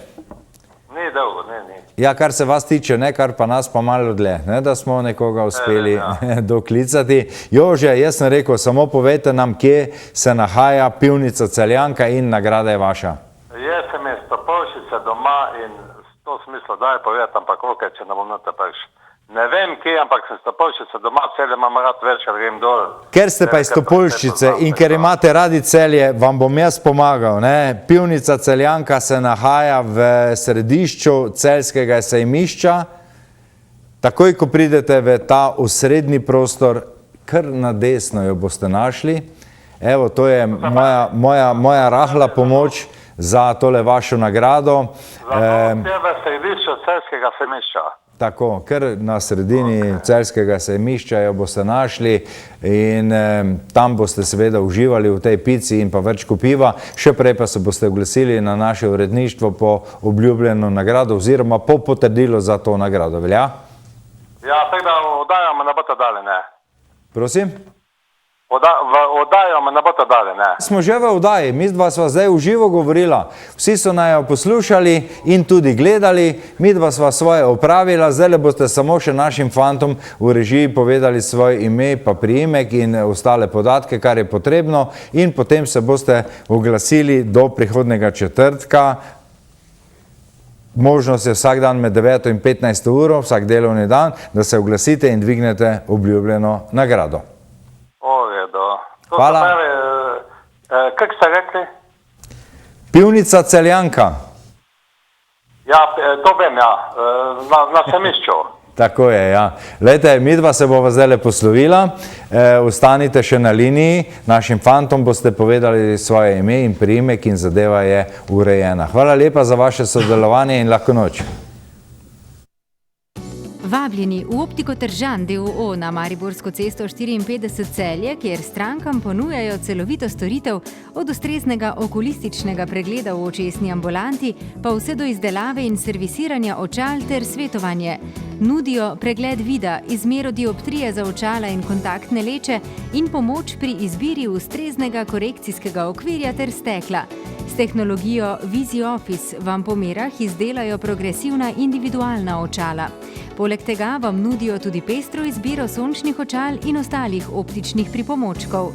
Ni dolgo, ni. Ja, kar se vas tiče, ne, kar pa nas pa malo dlje, ne, da smo nekoga uspeli doklicati. Jože, jaz sem rekel, samo povejte nam, kje se nahaja pivnica Celjanka in nagrada je vaša. Jaz sem iz Topolšice doma in v to smislu daj povedati, ampak ok, če ne bom na te prš. Ne vem kje, ampak sem iz Topolšice doma, Celje imam rad večer, grem dol. Ker ste pa iz Topolšice in ker imate radi Celje, vam bom jaz pomagal, ne. Pivnica Celjanka se nahaja v središču celjskega sejmišča. Takoj, ko pridete v ta osrednji prostor, kar na desno jo boste našli. Evo, to je moja rahla pomoč za tole vašo nagrado. Zato je v središču celjskega sejmišča. Tako, ker na sredini celjskega sejmišča jo boste našli in tam boste seveda uživali v tej pici in pa vrčku piva. Še prej pa se boste oglasili na naše uredništvo po obljubljeno nagrado oziroma po potrdilo za to nagrado, velja? Ja, tako da oddajamo ne boste dali, ne. Prosim? Oddajamo ne boste dali, ne. Smo že v oddaji, mi dva sva zdaj v živo govorila. Vsi so naj poslušali in tudi gledali, mi dva sva svoje opravila, zdaj boste samo še našim fantom v režiji povedali svoje ime pa priimek in ostale podatke, kar je potrebno in potem se boste oglasili do prihodnega četrtka. Možnost je vsak dan med 9 in 15 uro, vsak delovni dan, da se oglasite in dvignete obljubljeno nagrado. Hvala. Kako ste rekli? Pivnica Celjanka. Ja, to vem, ja, na sejmišču. Tako je, ja. Glejte, midva se bova zdaj poslovila, ostanite še na liniji, našim fantom boste povedali svoje ime in priimek in zadeva je urejena. Hvala lepa za vaše sodelovanje in lahko noč. Vabljeni v Optiko Tržan d.o.o. na Mariborsko cesto 54 Celje, kjer strankam ponujajo celovito storitev od ustreznega okulističnega pregleda v očesni ambulanti, pa vse do izdelave in servisiranja očal ter svetovanje. Nudijo pregled vida, izmero dioptrije za očala in kontaktne leče in pomoč pri izbiri ustreznega korekcijskega okvirja ter stekla. S tehnologijo VisiOffice vam po merah izdelajo progresivna individualna očala. Poleg tega vam nudijo tudi pestro izbiro sončnih očal in ostalih optičnih pripomočkov.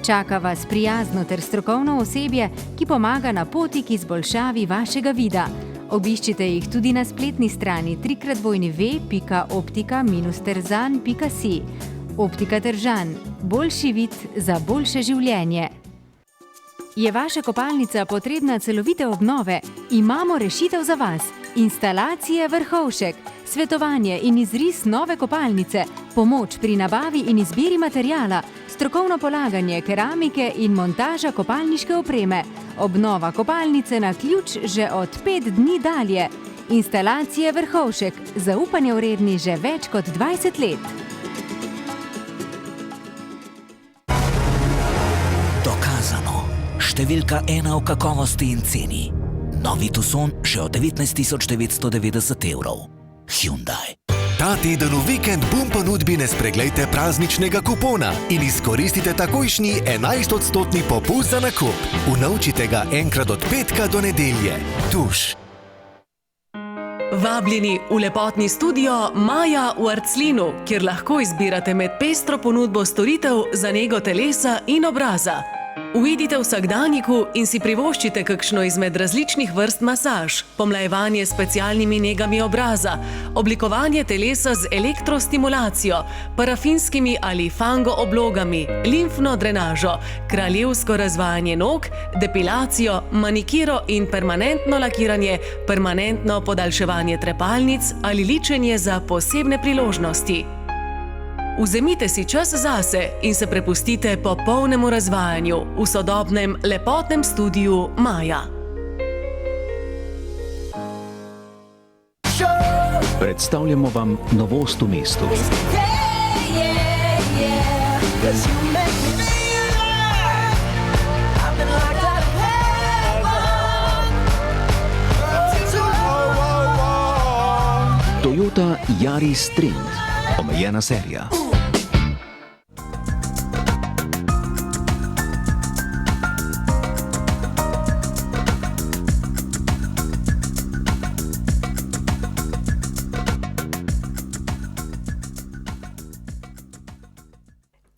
Čaka vas prijazno ter strokovno osebje, ki pomaga na poti k izboljšavi vašega vida. Obiščite jih tudi na spletni strani www.optika-terzan.si. Optika Tržan. Boljši vid za boljše življenje. Je vaša kopalnica potrebna celovite obnove? Imamo rešitev za vas. Instalacije Vrhovšek, svetovanje in izris nove kopalnice, pomoč pri nabavi in izbiri materijala, strokovno polaganje keramike in montaža kopalniške opreme, obnova kopalnice na ključ že od 5 dni dalje. Instalacije Vrhovšek, zaupanje vredni že več kot 20 let. Dokazano. Številka 1 v kakovosti in ceni. Novi Tucson že od 19.990 €. Hyundai. Ta teden v Vikend Boom ponudbi ne spreglejte prazničnega kupona in izkoristite takojšnji 11% popust za nakup. Unovčite ga enkrat od petka do nedelje. Tuš. Vabljeni v lepotni studio Maja v Arclinu, kjer lahko izbirate med pestro ponudbo storitev za nego telesa in obraza. Uidite v vsakdanjiku in si privoščite kakšno izmed različnih vrst masaž, pomlajevanje s specialnimi negami obraza, oblikovanje telesa z elektrostimulacijo, parafinskimi ali fango oblogami, limfno drenažo, kraljevsko razvajanje nog, depilacijo, manikiro in permanentno lakiranje, permanentno podaljševanje trepalnic ali ličenje za posebne priložnosti. Vzemite si čas zase in se prepustite popolnemu razvajanju v sodobnem lepotnem studiu Maja. Predstavljamo vam novost v mestu. Toyota Yaris Trend. Omejena serija.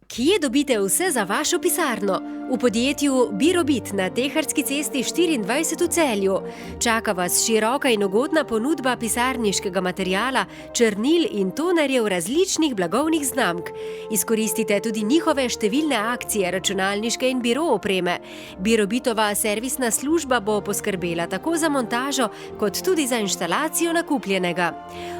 Kje dobite vse za vašo pisarno? V podjetju Birobit na Teharski cesti 24 v Celju. Čaka vas široka in ugodna ponudba pisarniškega materijala, črnil in tonerjev različnih blagovnih znamk. Izkoristite tudi njihove številne akcije računalniške in biro opreme. Birobitova servisna služba bo poskrbela tako za montažo, kot tudi za inštalacijo nakupljenega.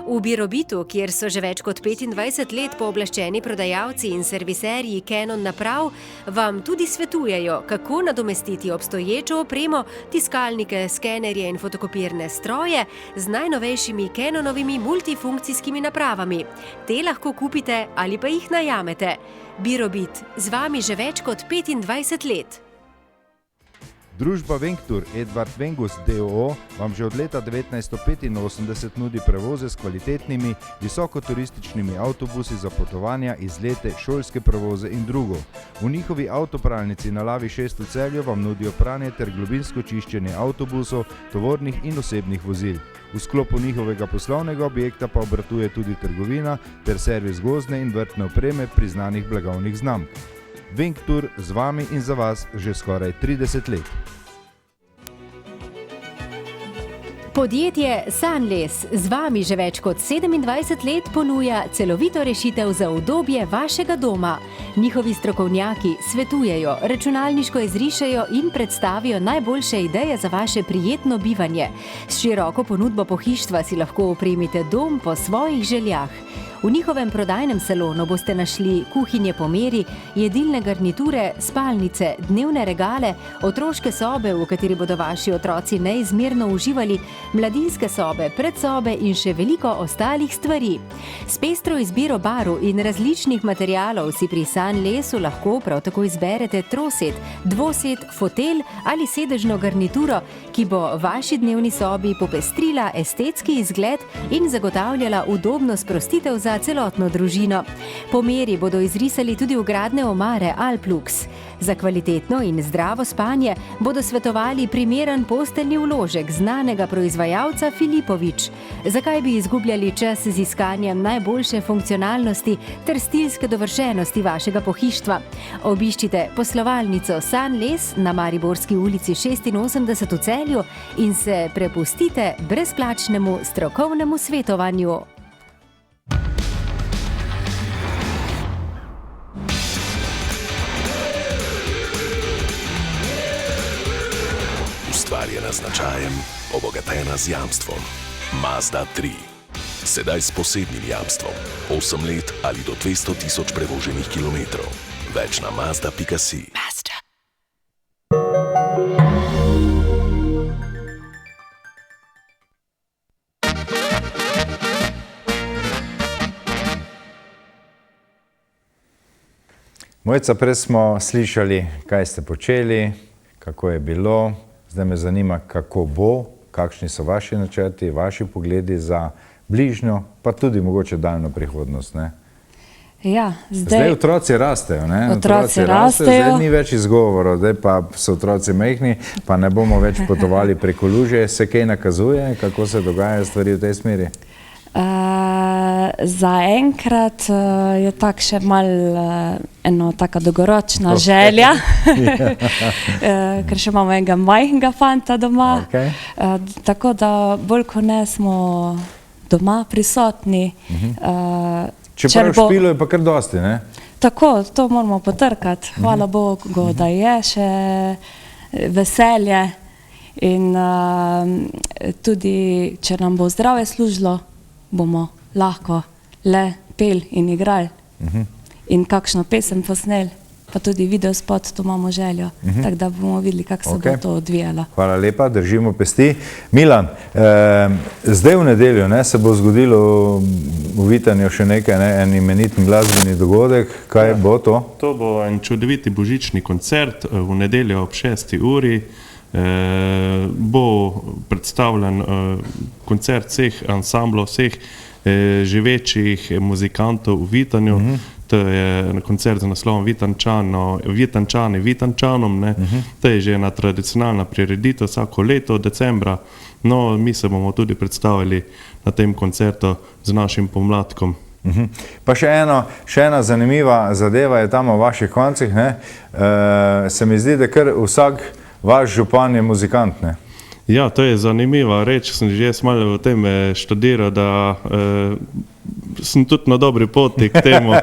V Birobitu, kjer so že več kot 25 let pooblaščeni prodajalci in serviserji Canon naprav, vam tudi svetujejo, kako nadomestiti obstoječo opremo, tiskalnike, skenerje in fotokopirne stroje z najnovejšimi Canonovimi multifunkcijskimi napravami. Te lahko kupite ali pa jih najamete. Birobit, z vami že več kot 25 let. Družba Vengtur Edvard Vengus d.o.o. vam že od leta 1985 nudi prevoze s kvalitetnimi, visokoturističnimi avtobusi za potovanja, izlete, šolske prevoze in drugo. V njihovi avtopralnici na Lavi 6 v Celju vam nudijo pranje ter globinsko čiščenje avtobusov, tovornih in osebnih vozil. V sklopu njihovega poslovnega objekta pa obratuje tudi trgovina ter servis gozdne in vrtne opreme priznanih blagovnih znamk. Vengtur z vami in za vas že skoraj 30 let. Podjetje Sunless z vami že več kot 27 let ponuja celovito rešitev za udobje vašega doma. Njihovi strokovnjaki svetujejo, računalniško izrišejo in predstavijo najboljše ideje za vaše prijetno bivanje. S široko ponudbo pohištva si lahko opremite dom po svojih željah. V njihovem prodajnem salonu boste našli kuhinje po meri, jedilne garniture, spalnice, dnevne regale, otroške sobe, v kateri bodo vaši otroci neizmerno uživali, mladinske sobe, predsobe in še veliko ostalih stvari. S pestro izbiro barv in različnih materialov si pri Sunlesu lahko prav tako izberete trosed, dvosed, fotelj ali sedežno garnituro, ki bo vaši dnevni sobi popestrila estetski izgled in zagotavljala udobno sprostitev za celotno družino. Po meri bodo izrisali tudi vgradne omare Alplux. Za kvalitetno in zdravo spanje bodo svetovali primeren posteljni vložek znanega proizvajalca Filipovič. Zakaj bi izgubljali čas z iskanjem najboljše funkcionalnosti ter stilske dovršenosti vašega pohištva? Obiščite poslovalnico Sunles na Mariborski ulici 86 v Celju in se prepustite brezplačnemu strokovnemu svetovanju. Ustvarjena z značajem, obogatena z jamstvom. Mazda 3. Sedaj s posebnim jamstvom. 8 let ali do 200 000 prevoženih kilometrov. Več na mazda.si. Mojca, prej smo slišali, kaj ste počeli, kako je bilo. Zdaj me zanima, kako bo, kakšni so vaši načrti, vaši pogledi za bližnjo, pa tudi mogoče daljno prihodnost, ne? Ja, zdaj otroci rastejo, ne? Otroci rastejo. Zdaj ni več izgovorov, zdaj pa so otroci majhni, pa ne bomo več potovali preko luže. Se kaj nakazuje, kako se dogajajo stvari v tej smeri? Zaenkrat je tak še malo eno taka dolgoročna želja, ker še imamo enega majhnega fanta doma, tako da bolj ko ne smo doma prisotni. Čeprav špilo je pa kar dosti, ne? Tako, to moramo potrkati. Hvala Bogu, da je še veselje in tudi, če nam bo zdravje služilo, bomo lahko le pel in igrali in kakšno pesem posneli, pa tudi videospot, to imamo željo, tako da bomo videli, kako se bo to odvijalo. Hvala lepa, držimo pesti. Milan, zdaj v nedeljo se bo zgodilo v Vitanju še nekaj, en imenitni glasbeni dogodek. Kaj bo to? To bo en čudoviti božični koncert v nedeljo ob 6. uri. Bo predstavljen koncert vseh ansamblov, vseh živečih muzikantov v Vitanju. To je koncert z naslovom Vitančani Vitančanom. To je že ena tradicionalna prireditev vsako leto decembra. No, mi se bomo tudi predstavili na tem koncertu z našim pomladkom. Pa še ena zanimiva zadeva je tam v vaših koncih. Se mi zdi, da kar vsak vaš župan je muzikant, ne? Ja, to je zanimiva reč, sem že malo v tem študiral, da sem tudi na dobri poti k temu.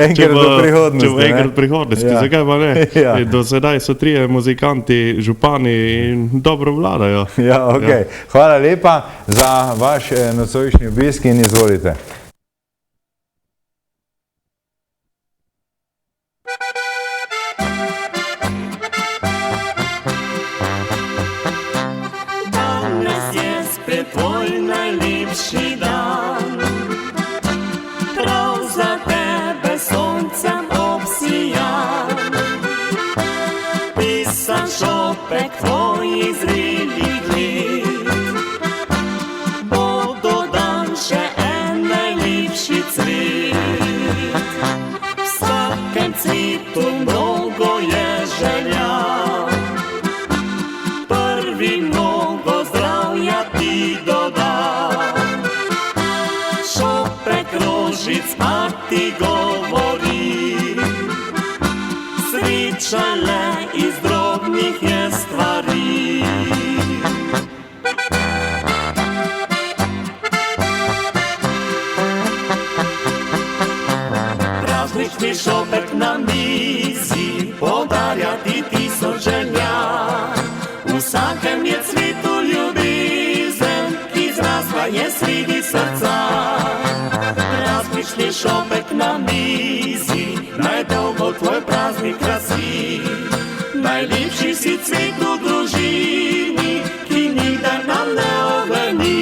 Enkrat do prihodnosti, ne? Enkrat prihodnosti, zakaj pa ne? Do sedaj so 3 muzikanti, župani in dobro vladajo. Ja, okej. Hvala lepa za vaš nocojšnji obisk in izvolite. Najlepši dan, prav za tebe soncem obsijan, pisan šopek tvojih zrelih let, bo dodan še en najlepši cvet. V vsakem cvetu mnogo je želja, prvi mnogo zdravja ti doda. Rožic pa ti govori, sreča le iz drobnih je stvari. Praznični šopek na mizi podarja ti 1000 želja. V vsakem je cvetu ljubezen, ki zrasla je sredi srca. Praznični šopek na mizi, naj dolgo tvoj praznik krasi. Najlepši si cvet v družini, ki nikdar nam ne oveni.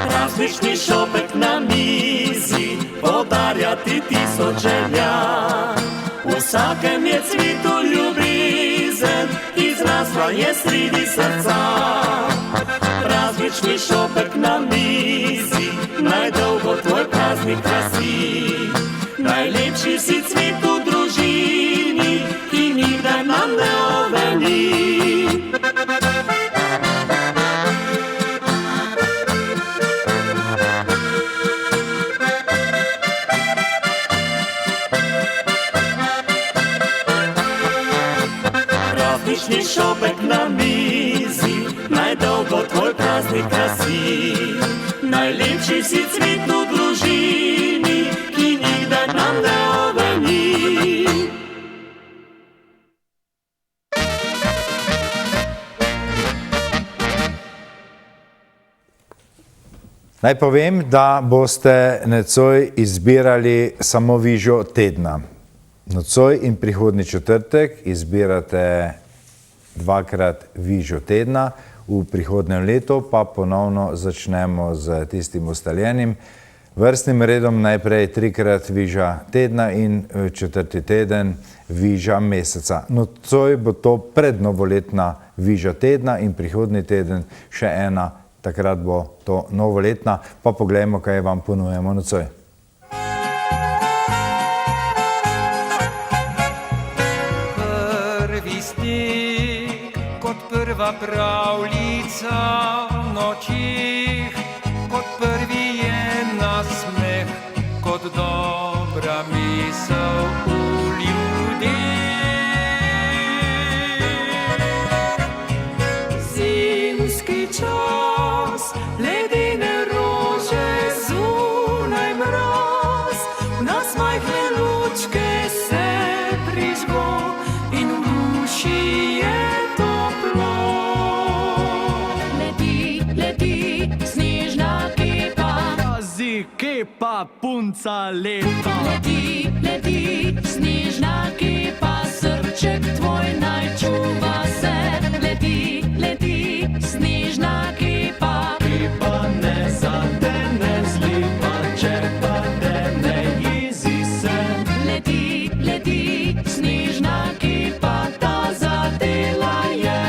Praznični šopek na mizi, podarja ti tisoč želja. V vsakem je cvetu ljubezen, izrasla je sredi srca. Praznični šopek na mizi, naj dolgo tvoj praznik krasi. Najlepši si cvet v družini, ki nikdar nam ne oveni. Praznični šopek na mizi, naj dolgo tvoj praznik krasi. Najlepši si cvet v družini, ki nikdar nam ne oveni. Naj povem, da boste nocoj izbirali samo vižo tedna. Nocoj in prihodnji četrtek izbirate dvakrat vižo tedna, v prihodnjem letu pa ponovno začnemo z tistim ustaljenim vrstnim redom, najprej trikrat viža tedna in četrti teden viža meseca. Nocoj bo to prednovoletna viža tedna in prihodnji teden še ena, takrat bo to novoletna, pa poglejmo, kaj vam ponujemo nocoj. Prva pravljica v nočih, kot prvi je nasmeh, kot dobra misel v ljudeh. Zimski čas, ledene rože, zunaj mraz, v nas majhne lučke se prižgo in v duši je kepa punca leta. Leti, leti, snežna kepa, srček tvoj naj čuva se. Leti, leti, snežna kepa, kepa ne zadene zlipa, če pade ne jezi se. Leti, leti, snežna kepa, ta zadela je.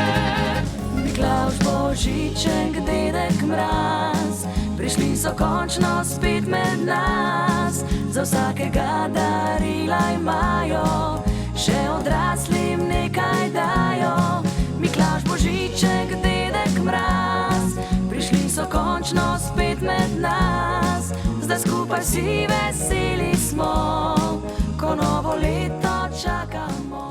Miklavž, Božiček, dedek Mraz, prišli so končno spet med nas. Za vsakega darila imajo, še odraslim nekaj dajo. Miklavž, Božiček, dedek Mraz, prišli so končno spet med nas. Zdaj skupaj vsi veseli smo, ko novo leto čakamo.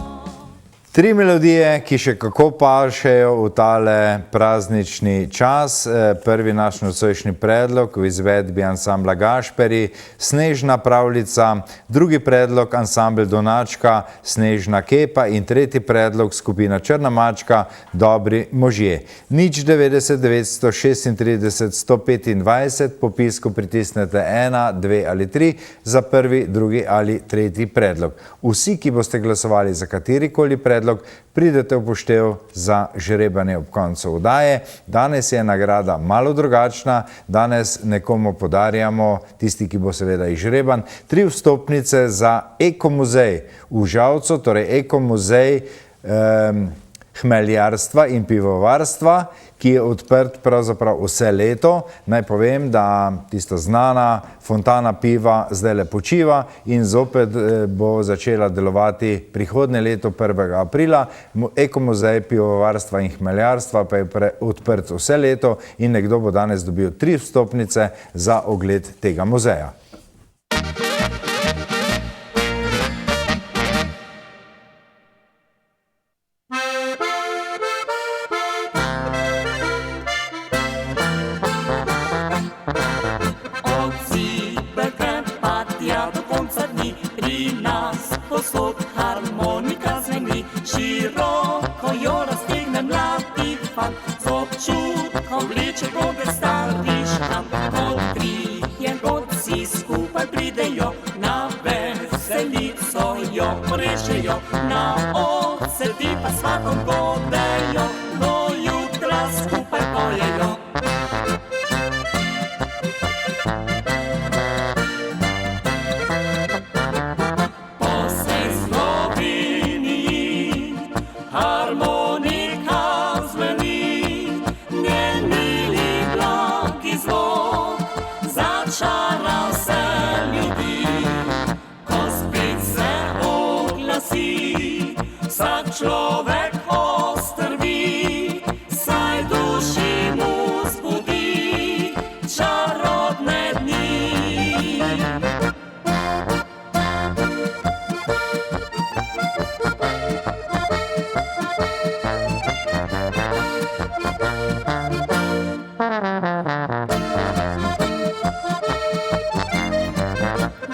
Tri melodije, ki še kako pašejo v tale praznični čas. Prvi naš nocojšnji predlog v izvedbi ansambla Gašperi, Snežna pravljica, drugi predlog ansambl Donačka, Snežna kepa in tretji predlog skupina Črna mačka, Dobri možje. 090 936 125, po pisku pritisnete 1, 2 ali 3 za prvi, drugi ali tretji predlog. Vsi, ki boste glasovali za katerikoli predlog, predlog, pridete v poštev za žrebanje ob koncu oddaje. Danes je nagrada malo drugačna, danes nekomu podarjamo, tisti, ki bo seveda izžreban, 3 vstopnice za ekomuzej v Žalcu, torej ekomuzej hmeljarstva in pivovarstva, ki je odprt pravzaprav vse leto. Naj povem, da tista znana fontana piva zdaj počiva in zopet bo začela delovati prihodnje leto 1. aprila. Ekomuzej pivovarstva in hmeljarstva pa je odprt vse leto in nekdo bo danes dobil 3 vstopnice za ogled tega muzeja. Na odsedi pa svakom godejo, do jutra skupaj pojejo. Po vsej Sloveniji harmonika zveni, njen mili blagi zvok začara vse ljudi. Ko spet se oglasi, vsak človek ostrvi, saj duši mu zbudi čarobne dni.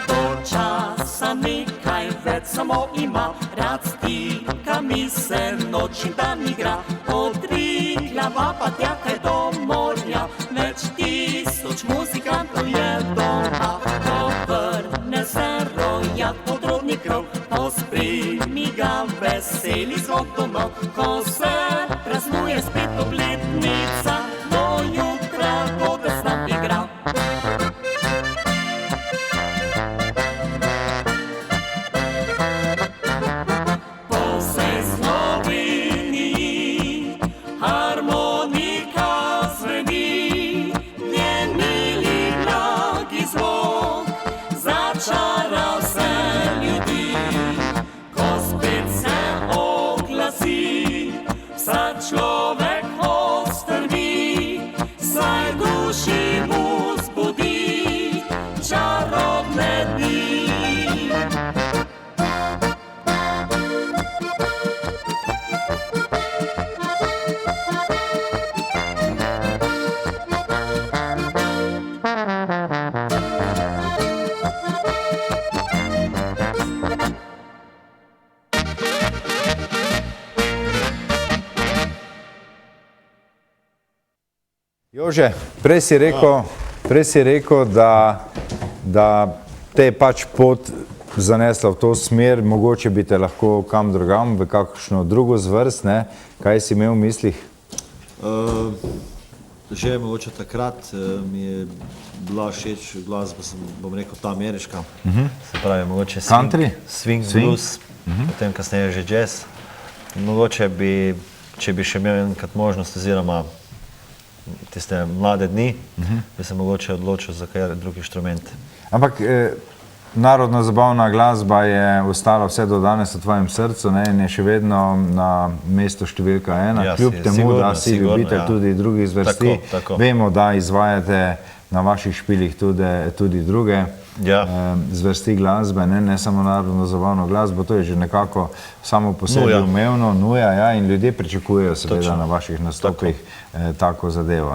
Do časa nekaj več samo ima, rad stikami se noč in dan igra, od Triglava pa tja kaj do morja, več tisoč muzikantov je doma. Ko vrne se rojak podrobni krov, pospremiga veseli zvok domov. Ko se praznuje spet obletnica, do jutra bo da snap igral. Človek ostrvi, saj duši mu zbudi čarobne dni. Jože, prej si rekel, da te je pač pot zanesla v to smer, mogoče bi te lahko kam drugam, v kakšno drugo zvrst, ne? Kaj si imel v mislih? Že mogoče takrat mi je bila všeč glasba, bom rekel, ta ameriška. Se pravi, mogoče swing, blues, potem kasneje že jazz. Mogoče bi, če bi še imel enkrat možnost oziroma tiste mlade dni, bi se mogoče odločil za kaj drug inštrument. Ampak narodna zabavna glasba je ostala vse do danes v tvojem srcu, ne, in je še vedno na mestu številka 1, kljub temu, da si ljubitelj tudi drugih zvrsti. Vemo, da izvajate na vaših špilih tudi druge zvrsti glasbe, ne samo narodno zabavno glasbo, to je že nekako samo po sebi umevno, nuja, in ljudje pričakujejo seveda na vaših nastopih tako zadevo.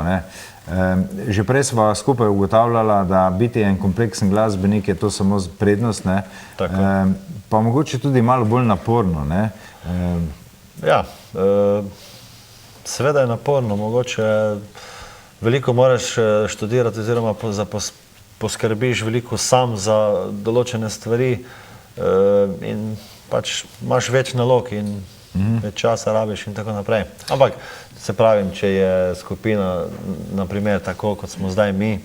Že prej sva skupaj ugotavljala, da biti en kompleksen glasbenik je to samo prednost, pa mogoče tudi malo bolj naporno. Ja, seveda je naporno, mogoče veliko moraš študirati oziroma poskrbiš veliko sam za določene stvari in pač imaš več nalog in več časa rabiš in tako naprej. Ampak se pravim, če je skupina, naprimer tako, kot smo zdaj mi,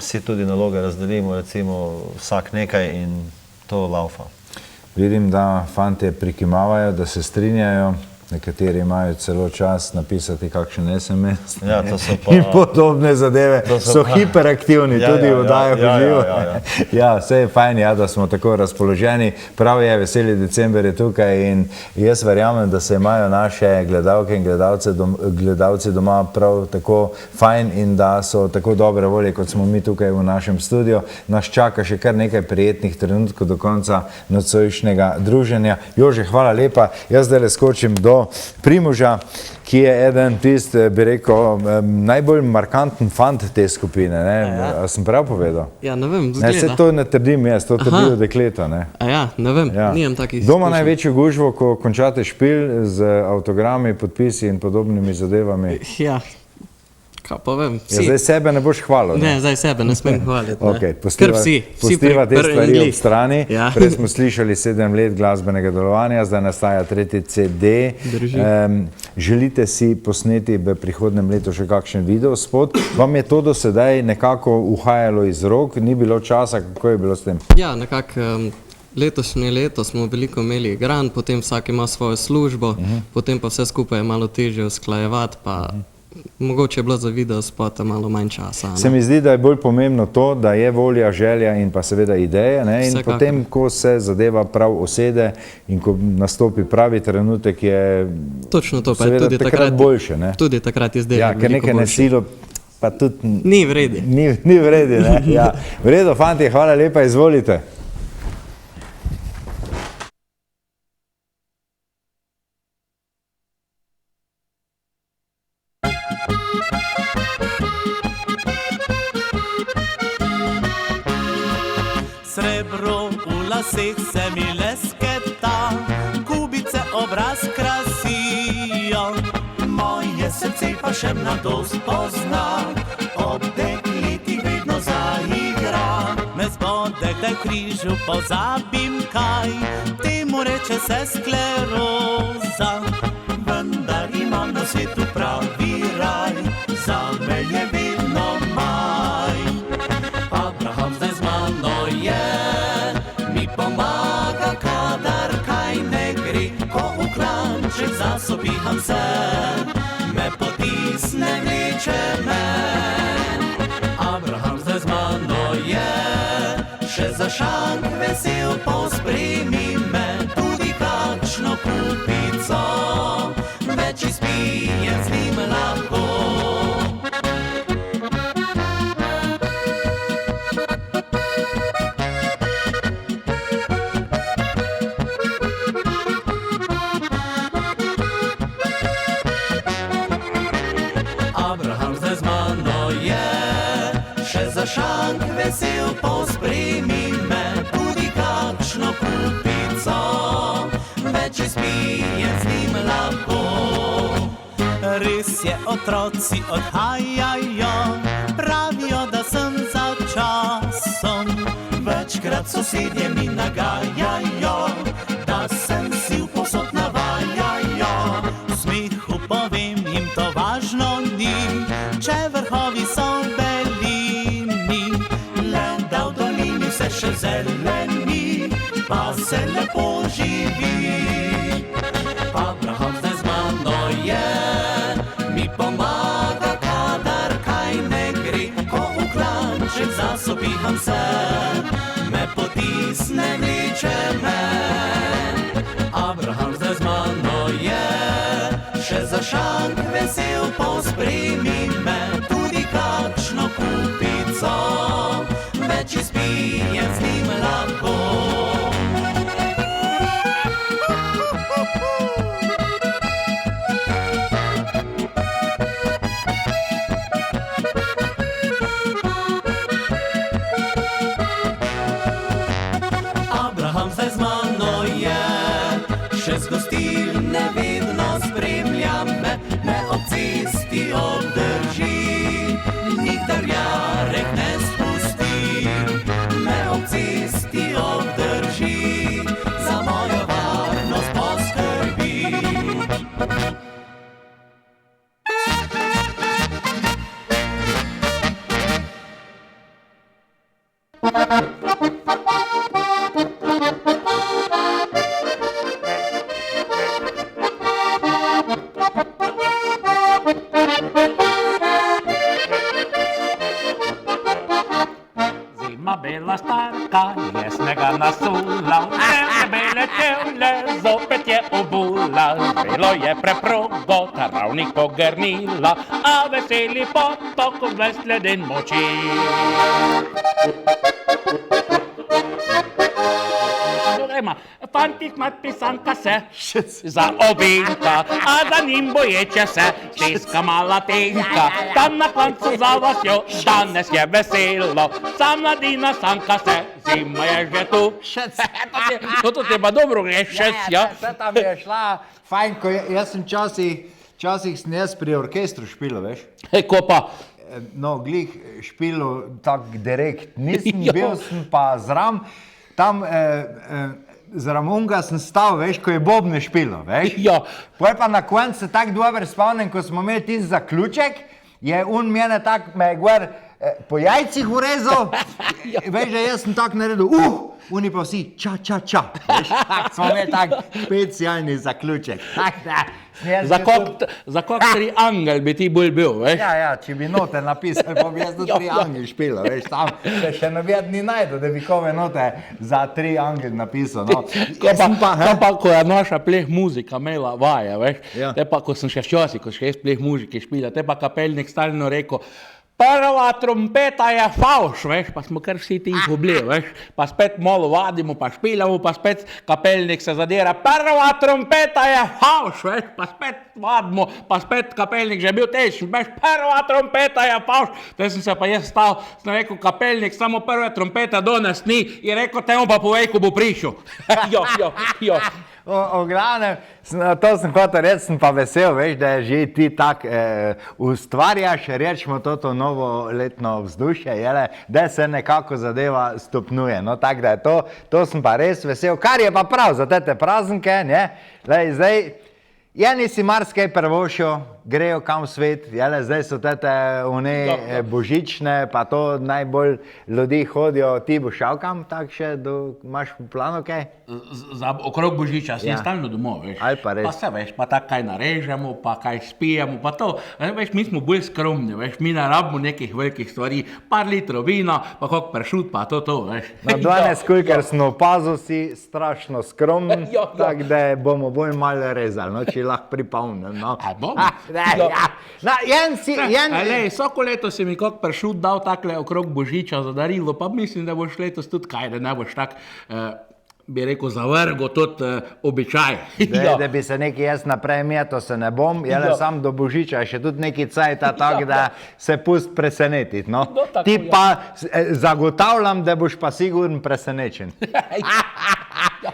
si tudi naloge razdelimo, recimo vsak nekaj in to laufa. Vidim, da fantje prikimavajo, da se strinjajo, nekateri imajo celo čas napisati kakšen SMS Ja, to so pa... in podobne zadeve, so hiperaktivni, tudi v oddajah v živo. Ja, vse je fajn, ja, da smo tako razpoloženi, prav je, veseli december je tukaj in jaz verjamem, da se imajo naše gledalke in gledalci doma prav tako fajn in da so tako dobre volje, kot smo mi tukaj v našem studiu. Nas čaka še kar nekaj prijetnih trenutkov do konca nocojšnjega druženja. Jože, hvala lepa, jaz zdaj skočim do Primoža, ki je eden tist, bi rekel, najbolj markanten fant te skupine, ne? A sem prav povedal? Ja, ne vem, zgleda. Ne, se to ne trdim jaz, to trdijo dekleta, ne? A ja, ne vem, nijem takih izkušenj. Doma največjo gužvo, ko končate špil z avtogrami, podpisi in podobnimi zadevami? Ja, kaj pa vem. Ja, zdaj sebe ne boš hvalil, ne? Ne, zdaj sebe ne smem hvaliti, ne. Ok, pustiva te stvari ob strani. Prej smo slišali 7 let glasbenega delovanja, zdaj nastaja 3. CD. Želite si posneti v prihodnem letu še kakšen video spot? Vam je to do sedaj nekako uhajalo iz rok? Ni bilo časa? Kako je bilo s tem? Ja, nekako letošnje leto smo veliko imeli igranj, potem vsak ima svojo službo, potem pa vse skupaj je malo težje usklajevati, pa mogoče je bilo za video spota malo manj časa. Se mi zdi, da je bolj pomembno to, da je volja, želja in pa seveda ideje, ne? In potem, ko se zadeva prav osede in ko nastopi pravi trenutek, je točno to, pa je seveda takrat boljše, ne? Tudi takrat je zdaj veliko boljše. Ja, ker nekaj nasilo pa tudi ni vredi. Ni vredi, ne? Ja. V redu, fantje, hvala lepa, izvolite. Srebro v laseh se mi lesketa, kubice obraz krasijo. Moje srce pa še mladost pozna, ob dekleti vedno zaigra. Me zbode, da križu pozabim kaj, temu reče se skleroza. Vendar imam na svetu pravi raj, za me je vedno maj. Abraham zdaj z mano je, mi pomaga, kadar kaj ne gre. Ko v klanček zasopiham se, me potisne, vleče me. Abraham zdaj z mano je, še za šank vesel pospremi me. Tudi kakšno kupico, več izpijem z njim lahko. Šank vesel pospremi me, tudi kakšno kupico, več izpijem z njim lahko. Res je, otroci odhajajo, pravijo, da sem za časom. Večkrat sosedje mi nagajajo, da sem si vposod navajajo. V smehu povem jim, to važno ni, če vrhovi so še zeleni, pa se lepo živi. Abraham zdaj z mano je, mi pomaga, kadar kaj ne gre. Ko v klanček zasopiham se, me potisne, vleče me. Abraham zdaj z mano je, še za šank vesel pospremi me. Tudi kakšno kupico, več izpijem z njim lahko. Abraham zdaj z mano je, še z gostilne vedno spremlja me, me ob cesti obdrži. Zima bela starka je snega nasula, bele čevlje zopet je obula. Belo je preprogo, travnik pogrnila, a veseli potok v sleden moči. Fantik nadpisanka se za ovinka, a za njim boječe se stiska mala tenka. Tam na koncu za vasjo danes je veselo, sam mladina sanka se, zima je že tu. To te pa dobro greš, šec, ja. Tam je šla, fajn, ko jaz sem časih sem jaz pri orkestru špilo, veš? Ko pa? No, glih špilo tak direkt, nisem bil, sem pa zram, tam zraven unga sem stal, veš, ko je bobne špilo, veš? Ja. Potem pa na koncu se tak dobro spomnim, ko smo imeli tisti zaključek, je on mene tak, me je gor po jajcih urezal, veš, da jaz sem tak naredil, oni pa vsi ča, veš, tak smo imeli tak specialni zaključek, tak da. Za kak triangel bi ti bolj bil, veš? Ja, če bi note napisali, pa bi jaz do triangel špilo, veš, tam se še novijet ni najdu, da bi kove note za triangel napisal, no. Ko je naša pleh muzika imela vaje, veš, te pa, ko sem še včasih, ko še jaz pleh muzike špila, te pa kapelnik stalno rekel, prva trompeta je favš, veš, pa smo kar vsi ti pobili, veš, pa spet malo vadimo, pa špilamo, pa spet kapelnik se zadira, prva trompeta je favš, veš, pa spet vadimo, pa spet kapelnik že bil tečen, veš, prva trompeta je favš, te sem se pa jaz stal, sem rekel, kapelnik, samo prve trompete danes ni, in rekel, temu pa povej, ko bo prišel. Jo. V glavnem, to sem hotel reči, sem pa vesel, veš, da je že ti tak ustvarjaš, rečemo toto novoletno vzdušje, jele, da se nekako zadeva stopnjuje. No, tako da je to sem pa res vesel, kar je pa prav za te praznike, ne, lej, zdaj, eni si marsikaj prvošijo, grejo kam v svet, jele, zdaj so tete one božične, pa to najbolj ljudi hodijo, ti boš šel kam, tak še, imaš v planu kaj? Okrog božiča, sem stalno domov, veš. Ali pa res. Pa se, veš, pa tako kaj narežemo, pa kaj spijemo, pa to, veš, mi smo bolj skromni, veš, mi ne rabimo nekih velikih stvari, par litrov vina, pa kak pršut, pa to, veš. Na danes, kolikor sem opazil, si strašno skromen, tako da bomo bolj malo rezali, no, če lahko pripomnim, no. Vsako leto si mi kak pršut dal takle okrog božiča za darilo, pa mislim, da boš letos tudi kaj, da ne boš tak, bi rekel, zavrgo tudi običaj. Da bi se nekaj jaz naprej imel, to se ne bom, jele sam do božiča, še tudi neki cajta tak, da se pust presenetiti, no. Ti pa zagotavljam, da boš pa sigurno presenečen.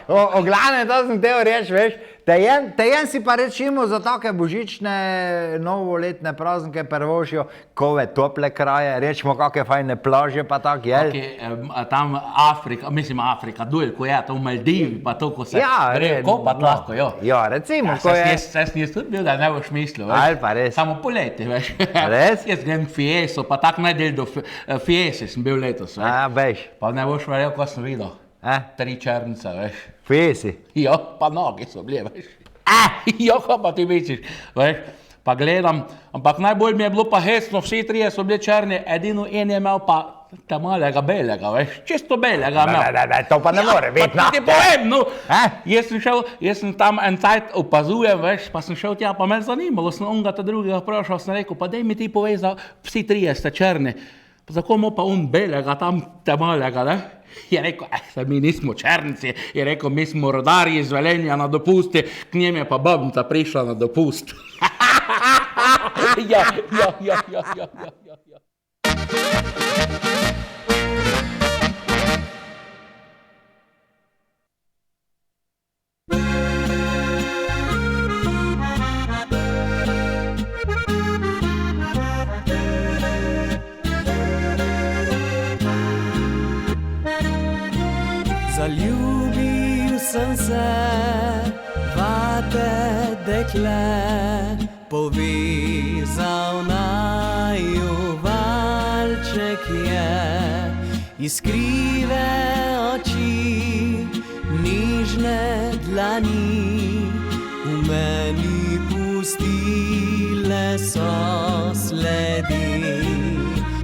O glavne, to sem teo reči, veš, tejen si pa rečimo za take božične, novoletne praznike prvošijo, kove tople kraje, rečimo kakve fajne plaže pa tak, jel? Tam Afrika, dol, ko je to v Maldivi, pa to, ko se gre kopat lahko, jo. Ja, recimo, ko je... Jaz sem tudi bil, da ne boš mislil, veš. Ali pa res. Samo poleti, veš. Res? Jaz grem v Fieso, pa tak najdel do Fiese sem bil letos, veš. Veš. Pa ne boš verjel, ko sem videl. 3 črnice, veš. Fiesi? Jo, pa nogi so bile, veš. Jo, ko pa ti misliš, veš. Pa gledam, ampak najbolj mi je bilo pa hecno, vsi 3 so bili črni, edino en je imel pa ta malega belega, veš, čisto belega imel. To pa ne more biti, Pa ti povem, no. Jaz sem tam en cajt opazujem, veš, pa sem šel tja, pa me zanimalo, sem onga ta drugega vprašal, sem rekel, pa daj mi ti povej, vsi 3 ste črni. Pa zakaj mu pa on belega, tam ta malega, ne? Je rekel, mi nismo črnci, je rekel, mi smo rodarji iz Velenja na dopusti, k njem je pa babnica prišla na dopust. Ja. Zaljubil sem se vate, dekle, povezal naju valček je iskrive oči, nižne dlani, v meni pustile so sledi.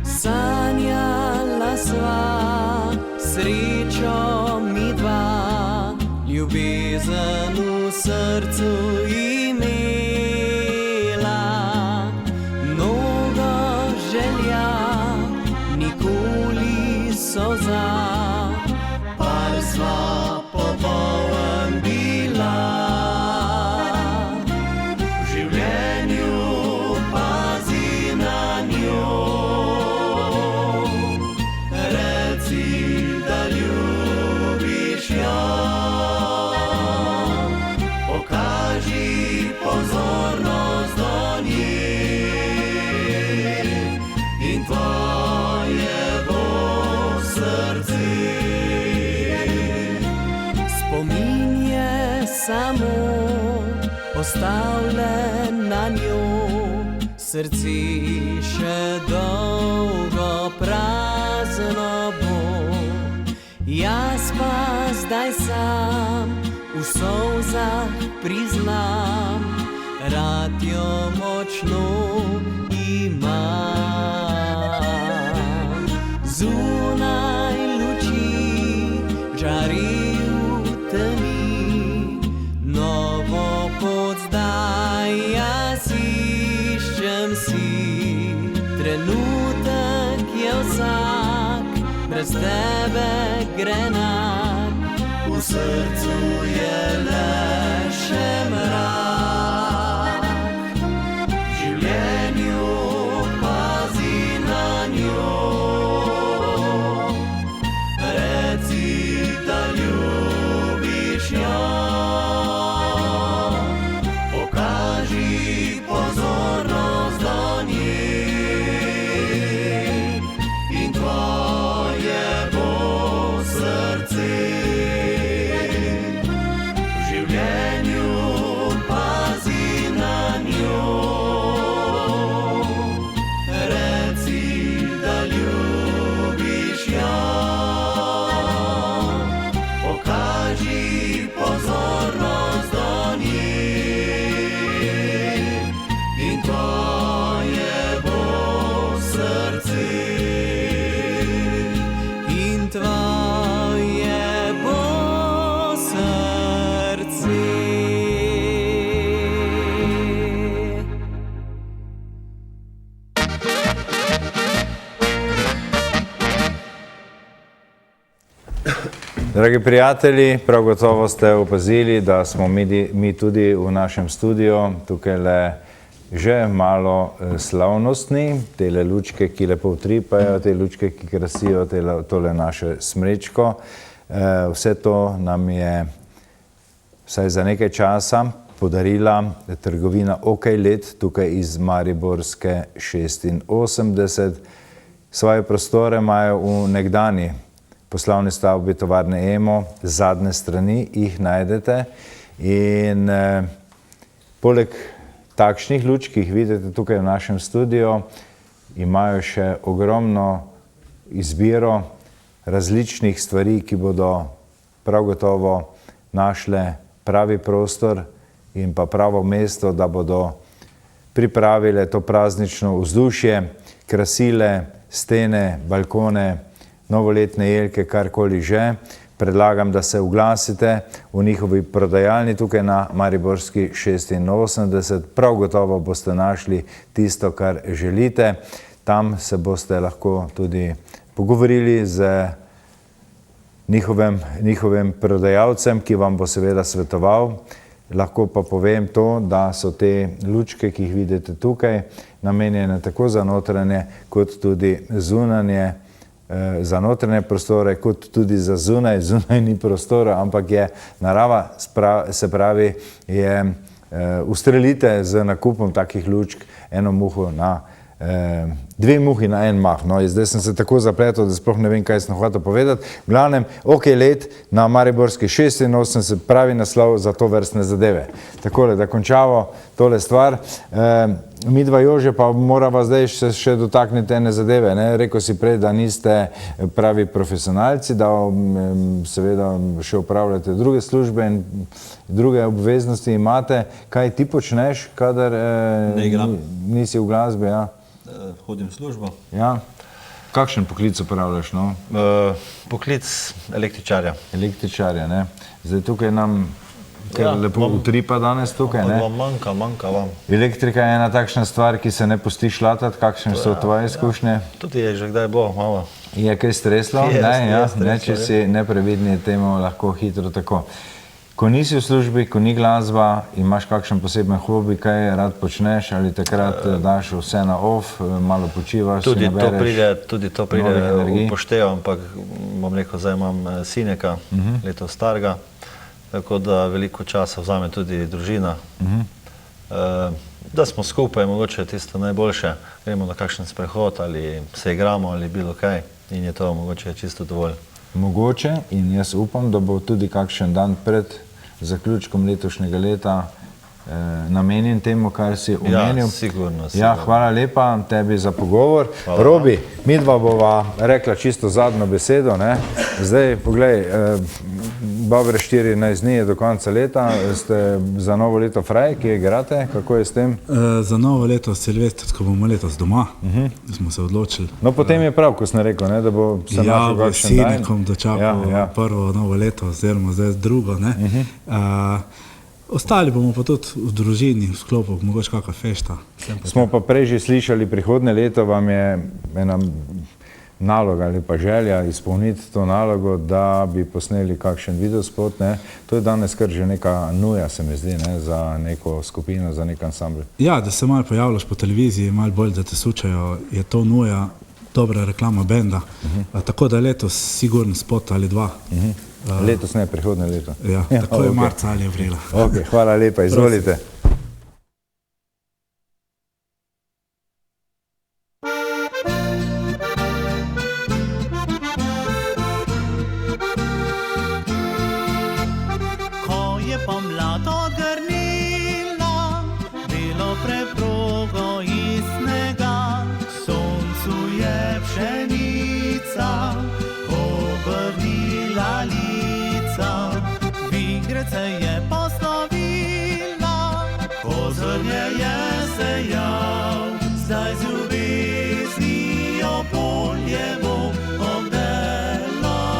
Sanjala sva srečo mi dva, ljubezen v srcu imela. Mnogo želja, nikoli solza, par sva popoln bila. V življenju pazi na njo, reci, da ljubiš jo. Pokaži pozornost do nje in tvoje bo srce. Spomin je samo postavljen na njo, srce še dolgo prazno bo. Jaz pa zdaj sam v solzah priznam, rad jo močno imam. Zunaj luči žari v temi, novo pot zdaj jaz iščem si. Trenutek je vsak, brez tebe grenak, v srcu je le še mrak. V življenju pazi na njo, reci, da ljubiš jo. Pokaži pozornost do nje in tvoje bo srce. Dragi prijatelji, prav gotovo ste opazili, da smo mi tudi v našem studiu tukaj le že malo slavnostni. Tele lučke, ki lepo utripajo, te lučke, ki krasijo tole naše smrečko. Vse to nam je vsaj za nekaj časa podarila trgovina OK Let tukaj iz Mariborske 86. Svoje prostore imajo v nekdani poslovni stavbi tovarne Emo, zadnje strani jih najdete. In poleg takšnih lučk, ki jih vidite tukaj v našem studiu, imajo še ogromno izbiro različnih stvari, ki bodo prav gotovo našle pravi prostor in pa pravo mesto, da bodo pripravile to praznično vzdušje, krasile stene, balkone, novoletne jelke, karkoli že. Predlagam, da se oglasite v njihovi prodajalni tukaj na Mariborski 86. Prav gotovo boste našli tisto, kar želite. Tam se boste lahko tudi pogovorili z njihovim prodajalcem, ki vam bo seveda svetoval. Lahko pa povem to, da so te lučke, ki jih vidite tukaj, namenjene tako za notranje, kot tudi zunanje, za notranje prostore, kot tudi za zunaj. Zunaj ni prostora, ampak je narava, se pravi, ustrelite z nakupom takih lučk eno muho na dve muhi na en mah. No, zdaj sem se tako zapletel, da sploh ne vem, kaj sem hotel povedati. V glavnem, OK Let na Mariborski 86, pravi naslov za to vrstne zadeve. Takole, da končamo tole stvar. Midva Jože pa morava zdaj še dotakniti ene zadeve. Ne? Rekel si prej, da niste pravi profesionalci, da seveda še upravljate druge službe in druge obveznosti imate. Kaj ti počneš, kadar nisi v glasbi? Ja? Hodim v službo. Ja. Kakšen poklic upravljaš? No? Poklic električarja. Električarja, ne? Zdaj tukaj nam lepo utripa danes tukaj, ne? Manjka vam. Elektrika je ena takšna stvar, ki se ne pusti šlatati. Kakšne so tvoje izkušnje? Tudi je že kdaj bilo malo. Je kaj streslo? Ne, če si neprevidni, temu lahko hitro tako. Ko nisi v službi, ko ni glasba, imaš kakšen poseben hobi, kaj rad počneš ali takrat daš vse na off, malo počivaš, si nabereš? Tudi to pride upoštev, ampak bom rekel, zdaj imam sineka, leto starega, tako da veliko časa vzame tudi družina. Da smo skupaj, mogoče tisto najboljše, gremo na kakšen sprehod ali se igramo ali bilo kaj in je to mogoče čisto dovolj. Mogoče in jaz upam, da bo tudi kakšen dan pred zaključkom letošnjega leta namenjen temu, kar si omenil. Ja, sigurno. Ja, hvala lepa tebi za pogovor. Robi, midva bova rekla čisto zadnjo besedo, ne? Zdaj, poglej, dobre 14 dni je do konca leta, ste za novo leto fraj, kje igrate, kako je s tem? Za novo leto silvestrsko bomo letos doma, smo se odločili. No, potem je prav, ko sem rekel, ne, da bo se našel kakšen dan. Ja, sinekom dočakal prvo novo leto, oziroma zdaj drugo, ne. Ostali bomo pa tudi v družini, v sklopu, mogoče kakva fešta. Smo pa prej že slišali, prihodnje leto vam je ena naloga ali pa želja izpolniti to nalogo, da bi posneli kakšen videospot, ne. To je danes kar že neka nuja, se mi zdi, ne, za neko skupino, za nek ansambl. Ja, da se malo pojavljaš po televiziji, malo bolj, da te sučajo, je to nuja, dobra reklama benda. Tako da letos sigurno spot ali dva. Letos ne, prihodnje leto. Ja, tako je marca ali aprila. Ok, hvala lepa, izvolite. Ko je pomlad odgrnila belo preprogo iz snega, soncu je pšenica obrnila lica, vigrec se je poslovila, ko zrnje je sejal, zdaj z ljubeznijo polje bo obdeloval.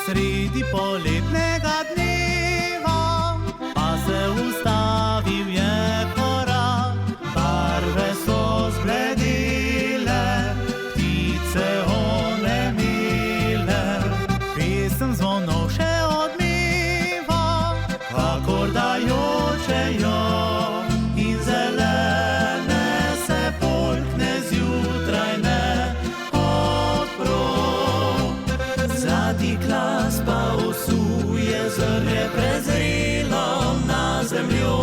Sredi poletnega dneva pa se ustavil je korak, barve so zbledile, ptice onemile, pesem zvonov še odmeva, kakor dajoče jo, in zelene se polkne zjutraj ne odpro. Zadnji glas pa usuje zrnje prezrelo na zemljo,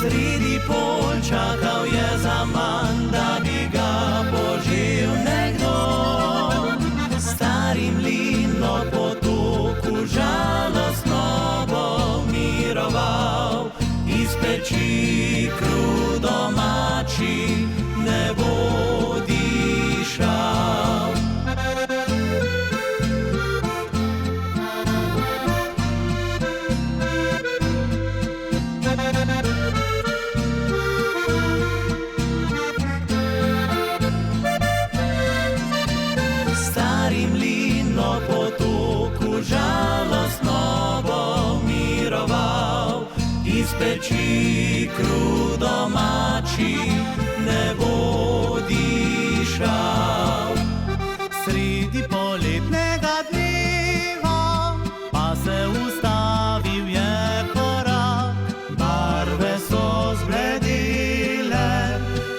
sredi polj čakal je zaman, da bi ga požil nekdo. Stari mlin od potoku žalostno bo miroval, iz peči kruh domači ne bo dišal. Stari mlin od potoku žalostno bo miroval, iz peči kruh domači ne bo dišal. Sredi poletnega dneva pa se ustavil je korak, barve so zbledile,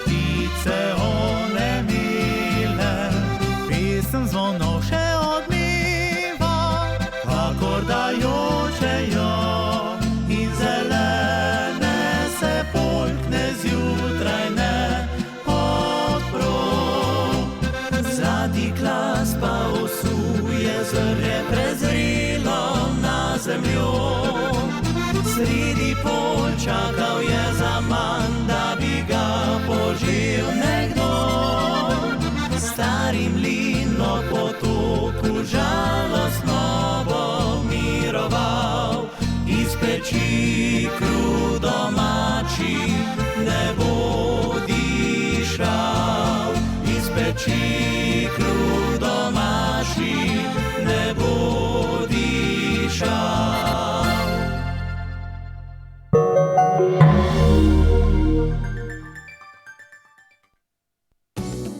ptice onemile, pesem zvonov še odmeva, kakor dajoče jo, in zelene se polkne zjutraj ne odpro. Zadnji glas pa usuje zrnje prezrelo na zemljo, sredi polj čakal je za šal, iz peči kruh domači, ne bodi šal.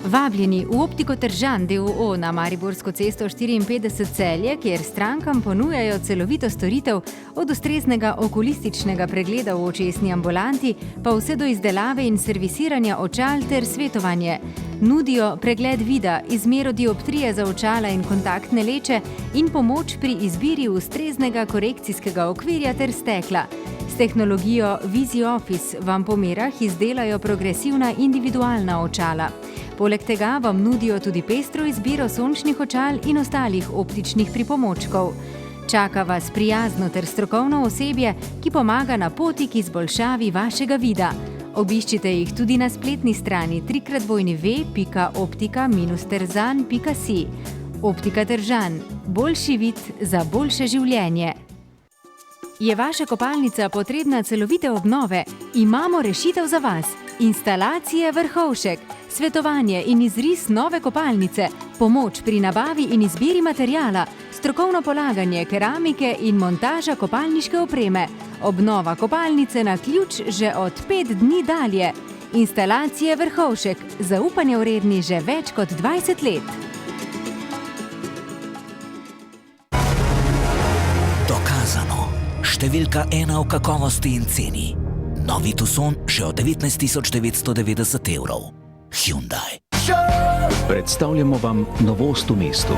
Vabljeni v Optiko Tržan d.o.o. na Mariborsko cesto 54 Celje, kjer strankam ponujajo celovito storitev od ustreznega okulističnega pregleda v očesni ambulanti pa vse do izdelave in servisiranja očal ter svetovanje. Nudijo pregled vida, izmero dioptrije za očala in kontaktne leče in pomoč pri izbiri ustreznega korekcijskega okvirja ter stekla. S tehnologijo VisiOffice vam po merah izdelajo progresivna individualna očala. Poleg tega vam nudijo tudi pestro izbiro sončnih očal in ostalih optičnih pripomočkov. Čaka vas prijazno ter strokovno osebje, ki pomaga na poti k izboljšavi vašega vida. Obiščite jih tudi na spletni strani www.optika-terzan.si. Optika Tržan. Boljši vid za boljše življenje. Je vaša kopalnica potrebna celovite obnove? Imamo rešitev za vas. Instalacije Vrhovšek, svetovanje in izris nove kopalnice, pomoč pri nabavi in izbiri materiala, strokovno polaganje keramike in montaža kopalniške opreme, obnova kopalnice na ključ že od 5 dni dalje. Instalacije Vrhovšek, zaupanja vredni že več kot 20 let. Dokazano. Številka 1 v kakovosti in ceni. Novi Tucson že od 19.990 evrov. Hyundai. Predstavljamo vam novost v mestu.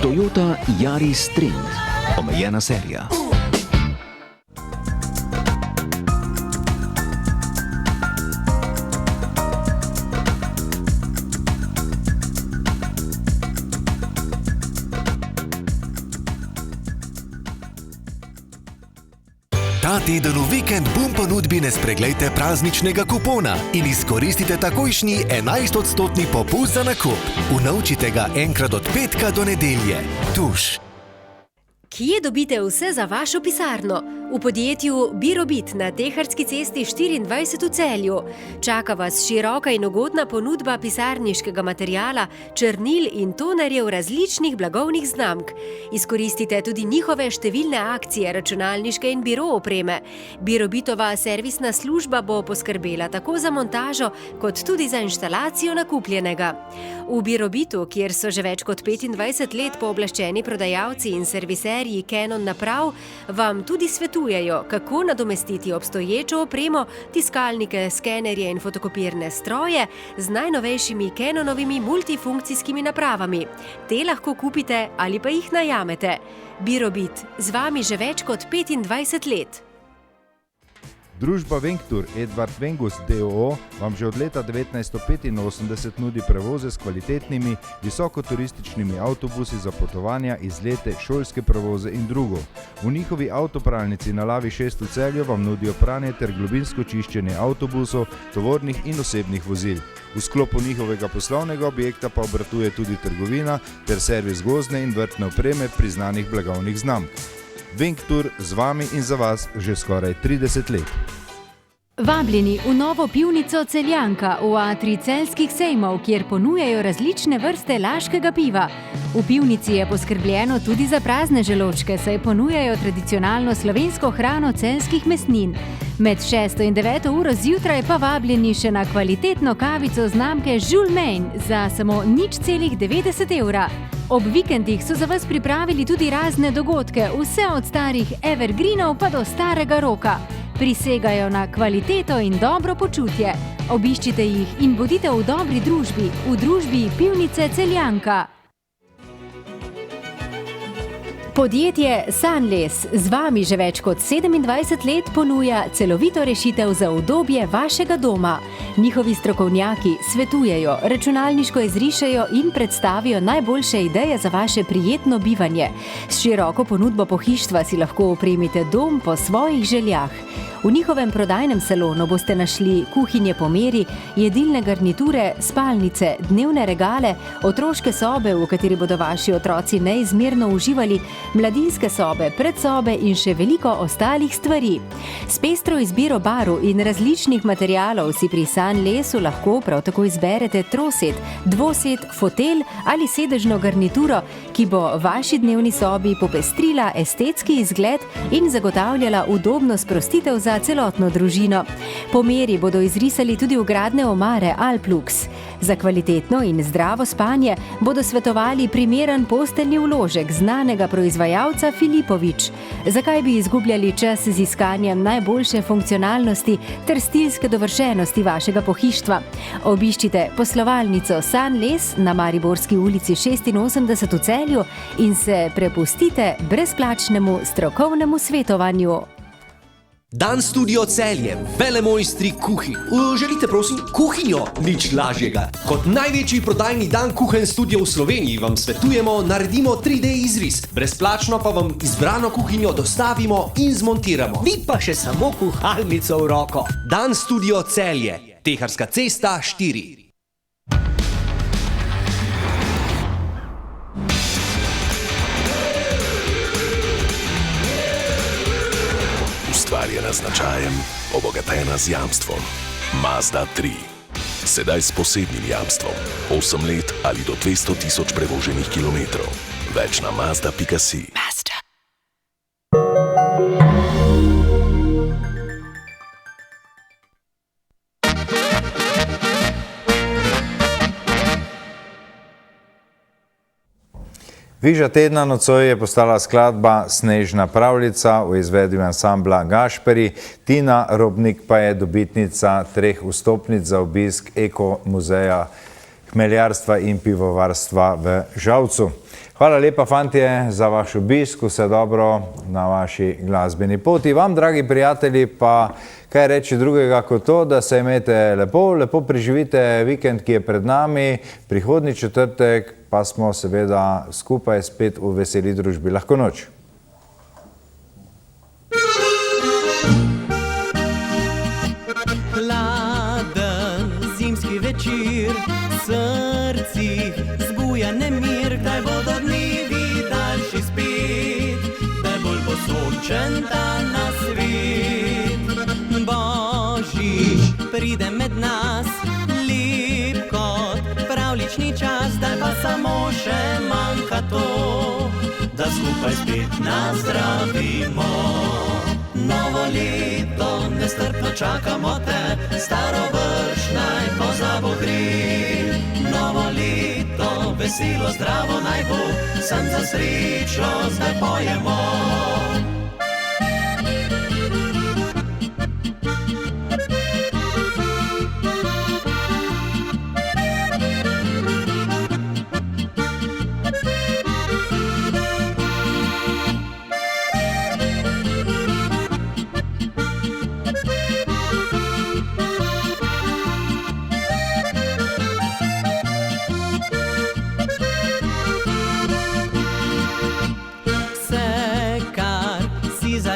Toyota Yaris Trend. Omejena serija. Ta teden v Vikend Boom ponudbi ne spreglejte prazničnega kupona in izkoristite takojšnji 11% popust za nakup. Unovčite ga enkrat od petka do nedelje. Tuš. Kje dobite vse za vašo pisarno? V podjetju Birobit na Teharski cesti 24 v Celju. Čaka vas široka in ugodna ponudba pisarniškega materiala, črnil in tonerjev različnih blagovnih znamk. Izkoristite tudi njihove številne akcije računalniške in biro opreme. Birobitova servisna služba bo poskrbela tako za montažo, kot tudi za inštalacijo nakupljenega. V Birobitu, kjer so že več kot 25 let pooblaščeni prodajalci in serviserji Canon naprav, vam tudi svetujejo, kako nadomestiti obstoječo opremo, tiskalnike, skenerje in fotokopirne stroje z najnovejšimi Canonovimi multifunkcijskimi napravami. Te lahko kupite ali pa jih najamete. Birobit, z vami že več kot 25 let. Družba Vengtur Edvard Vengus d.o.o. vam že od leta 1985 nudi prevoze s kvalitetnimi, visokoturističnimi avtobusi za potovanja, izlete, šolske prevoze in drugo. V njihovi avtopralnici na Lavi 6 v Celju vam nudijo pranje ter globinsko čiščenje avtobusov, tovornih in osebnih vozil. V sklopu njihovega poslovnega objekta pa obratuje tudi trgovina ter servis gozdne in vrtne opreme priznanih blagovnih znamk. Vengtur z vami in za vas že skoraj 30 let. Vabljeni v novo pivnico Celjanka v atrij celjskih sejmov, kjer ponujajo različne vrste laškega piva. V pivnici je poskrbljeno tudi za prazne želodčke, saj ponujajo tradicionalno slovensko hrano celjskih mesnin. Med 6. in 9. uro zjutraj pa vabljeni še na kvalitetno kavico znamke Jules Main za samo 0,90 evra. Ob vikendih so za vas pripravili tudi razne dogodke, vse od starih evergreenov pa do starega roka. Prisegajo na kvaliteto in dobro počutje. Obiščite jih in bodite v dobri družbi, v družbi pivnice Celjanka. Podjetje Sunles z vami že več kot 27 let ponuja celovito rešitev za udobje vašega doma. Njihovi strokovnjaki svetujejo, računalniško izrišejo in predstavijo najboljše ideje za vaše prijetno bivanje. S široko ponudbo pohištva si lahko opremite dom po svojih željah. V njihovem prodajnem salonu boste našli kuhinje po meri, jedilne garniture, spalnice, dnevne regale, otroške sobe, v kateri bodo vaši otroci neizmerno uživali, mladinske sobe, predsobe in še veliko ostalih stvari. S pestro izbiro barv in različnih materialov si pri Sunlesu lahko prav tako izberete trosed, dvosed, fotelj ali sedežno garnituro, ki bo vaši dnevni sobi popestrila estetski izgled in zagotavljala udobno sprostitev za celotno družino. Po meri bodo izrisali tudi vgradne omare Alplux. Za kvalitetno in zdravo spanje bodo svetovali primeren posteljni vložek znanega proizvajalca Filipovič. Zakaj bi izgubljali čas z iskanjem najboljše funkcionalnosti ter stilske dovršenosti vašega pohištva? Obiščite poslovalnico Sunles na Mariborski ulici 86 v Celju in se prepustite brezplačnemu strokovnemu svetovanju. Dan Studio Celje, velemojstri kuhinj. Želite prosim kuhinjo? Nič lažjega. Kot največji prodajni dan kuhenj studio v Sloveniji vam svetujemo, naredimo 3D izris. Brezplačno pa vam izbrano kuhinjo dostavimo in zmontiramo. Vi pa še samo kuhalnico v roko. Dan Studio Celje, Teharska cesta 4. Ustvarjena z značajem, obogatena z jamstvom. Mazda 3. Sedaj s posebnim jamstvom. 8 let ali do 200 tisoč prevoženih kilometrov. Več na Mazda.si. Viža tedna nocoj je postala skladba Snežna pravljica v izvedbi ansambla Gašperi. Tina Robnik pa je dobitnica 3 vstopnic za obisk Eko muzeja hmeljarstva in pivovarstva v Žalcu. Hvala lepa, fantje, za vaš obisk, vse dobro na vaši glasbeni poti. Vam, dragi prijatelji, pa kaj reči drugega kot to, da se imete lepo, lepo preživite vikend, ki je pred nami, prihodnji četrtek pa smo seveda skupaj spet v veseli družbi. Lahko noč. Hladen zimski večer, srcih zbuja nemir, kdaj bodo dnevi daljši spet, kdaj bolj bo sončen dan na svet. Božič pride med nas, lep kot pravlični čas, zdaj pa samo še manjka to, da skupaj spet nazdravimo. Novo leto nestrpno čakamo te, staro vrš naj pozabo gre. Novo leto veselo, zdravo naj bo, sem za srečo zdaj pojemo.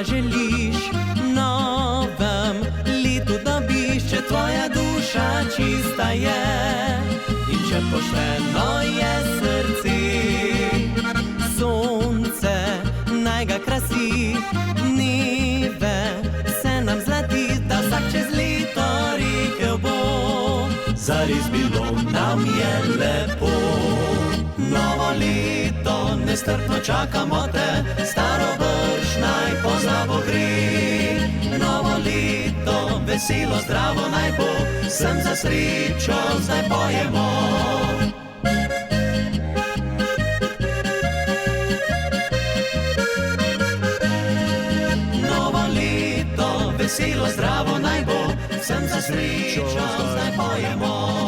Želiš novem letu dobiš, če tvoja duša čista je in če pošteno je srce. Sonce naj ga krasi, dneve se nam zlati, da vsak čez leto rekel bo, zares bilo nam je lepo. Novo leto nestrpno čakamo te, staro vrš naj pozabo gre. Novo leto veselo, zdravo naj bo, sem za srečo zdaj pojemo. Novo leto veselo, zdravo naj bo, sem za srečo zdaj pojemo.